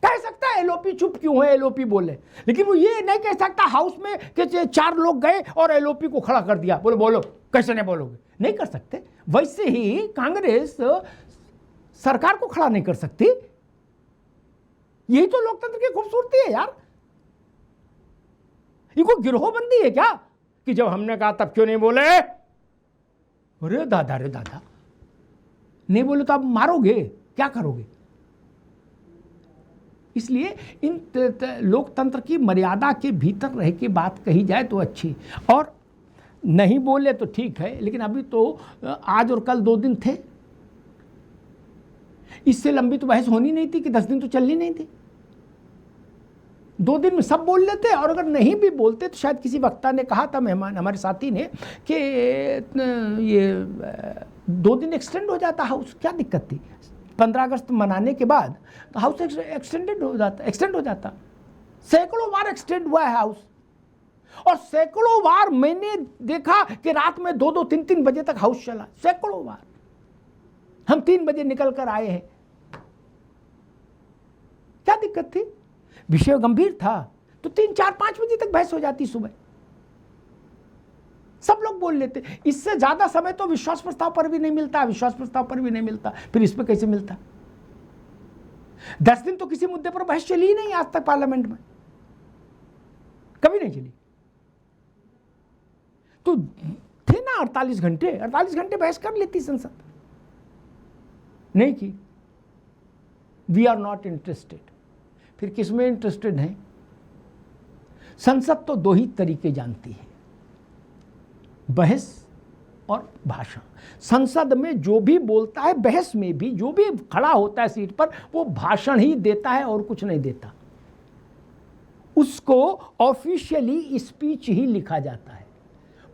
कह सकता है एलओपी चुप क्यों है, एलओपी बोले, लेकिन वो ये नहीं कह सकता हाउस में कि 4 लोग गए और एलओपी को खड़ा कर दिया, बोले बोलो, कैसे नहीं बोलोगे, नहीं कर सकते। वैसे ही कांग्रेस सरकार को खड़ा नहीं कर सकती। यही तो लोकतंत्र की खूबसूरती है यार। ये कोई गिरोहबंदी है क्या कि जब हमने कहा तब क्यों नहीं बोले? अरे दादा, रे दादा, नहीं बोले तो आप मारोगे, क्या करोगे? इसलिए इन लोकतंत्र की मर्यादा के भीतर रह के बात कही जाए तो अच्छी, और नहीं बोले तो ठीक है। लेकिन अभी तो आज और कल 2 दिन थे, इससे लंबी तो बहस होनी नहीं थी कि 10 दिन तो चलनी नहीं थी। 2 दिन में सब बोल लेते, और अगर नहीं भी बोलते तो शायद किसी वक्ता ने कहा था, मेहमान हमारे साथी ने, कि ये 2 दिन एक्सटेंड हो जाता हाउस, क्या दिक्कत थी? 15 अगस्त मनाने के बाद तो हाउस एक्सटेंड हो जाता। सैकड़ों बार एक्सटेंड हुआ है हाउस, और सैकड़ों बार मैंने देखा कि रात में 2-2, 3-3 बजे तक हाउस चला, सैकड़ों बार। हम 3 बजे निकल कर आए हैं, क्या दिक्कत थी? विषय गंभीर था तो 3, 4, 5 बजे तक बहस हो जाती सुबह, सब लोग बोल लेते। इससे ज्यादा समय तो विश्वास प्रस्ताव पर भी नहीं मिलता, विश्वास प्रस्ताव पर भी नहीं मिलता, फिर इस पर कैसे मिलता? 10 दिन तो किसी मुद्दे पर बहस चली ही नहीं आज तक पार्लियामेंट में, कभी नहीं चली। तो थे ना 48 घंटे बहस कर लेती संसद, नहीं की। We are not interested. फिर किसमें इंटरेस्टेड हैं? संसद तो 2 ही तरीके जानती है, बहस और भाषण। संसद में जो भी बोलता है, बहस में भी जो भी खड़ा होता है सीट पर, वो भाषण ही देता है और कुछ नहीं देता। उसको ऑफिशियली स्पीच ही लिखा जाता है।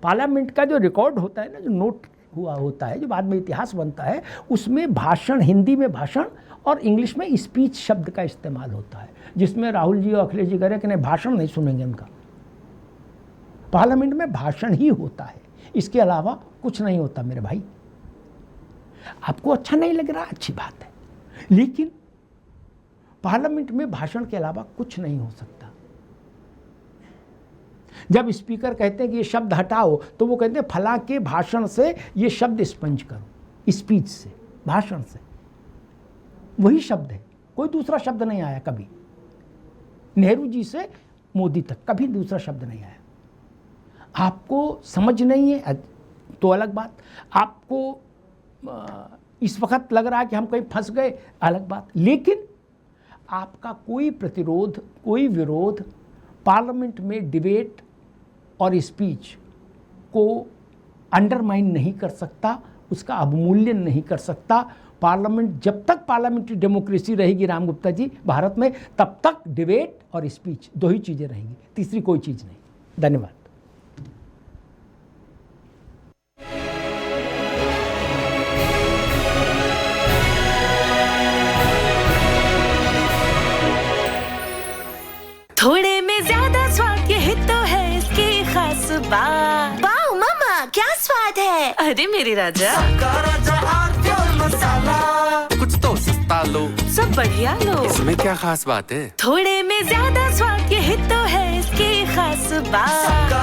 पार्लियामेंट का जो रिकॉर्ड होता है ना, जो नोट हुआ होता है, जो बाद में इतिहास बनता है, उसमें भाषण, हिंदी में भाषण और इंग्लिश में स्पीच शब्द का इस्तेमाल होता है, जिसमें राहुल जी और अखिलेश जी कह रहे हैं कि नहीं, भाषण नहीं सुनेंगे उनका। पार्लियामेंट में भाषण ही होता है, इसके अलावा कुछ नहीं होता मेरे भाई। आपको अच्छा नहीं लग रहा, अच्छी बात है, लेकिन पार्लियामेंट में भाषण के अलावा कुछ नहीं हो सकता। जब स्पीकर कहते हैं कि ये शब्द हटाओ, तो वो कहते हैं फलां के भाषण से ये शब्द स्पंज करो, स्पीच से, भाषण से। वही शब्द है, कोई दूसरा शब्द नहीं आया कभी। नेहरू जी से मोदी तक कभी दूसरा शब्द नहीं आया। आपको समझ नहीं है तो अलग बात, आपको इस वक्त लग रहा है कि हम कहीं फंस गए, अलग बात, लेकिन आपका कोई प्रतिरोध, कोई विरोध पार्लियामेंट में डिबेट और स्पीच को अंडरमाइन नहीं कर सकता, उसका अवमूल्यन नहीं कर सकता। पार्लियामेंट, जब तक पार्लियामेंट्री डेमोक्रेसी रहेगी राम गुप्ता जी भारत में, तब तक डिबेट और स्पीच दो ही चीज़ें रहेंगी, तीसरी कोई चीज़ नहीं। धन्यवाद। थोड़े में ज्यादा स्वाद, यही तो है इसकी खास बात। वाओ मम्मा, क्या स्वाद है। अरे मेरे राजा, सबका राजा आरती और मसाला। कुछ तो सस्ता लो, सब बढ़िया लो। इसमें क्या खास बात है? थोड़े में ज्यादा स्वाद, यही तो है इसकी खास बात। सबका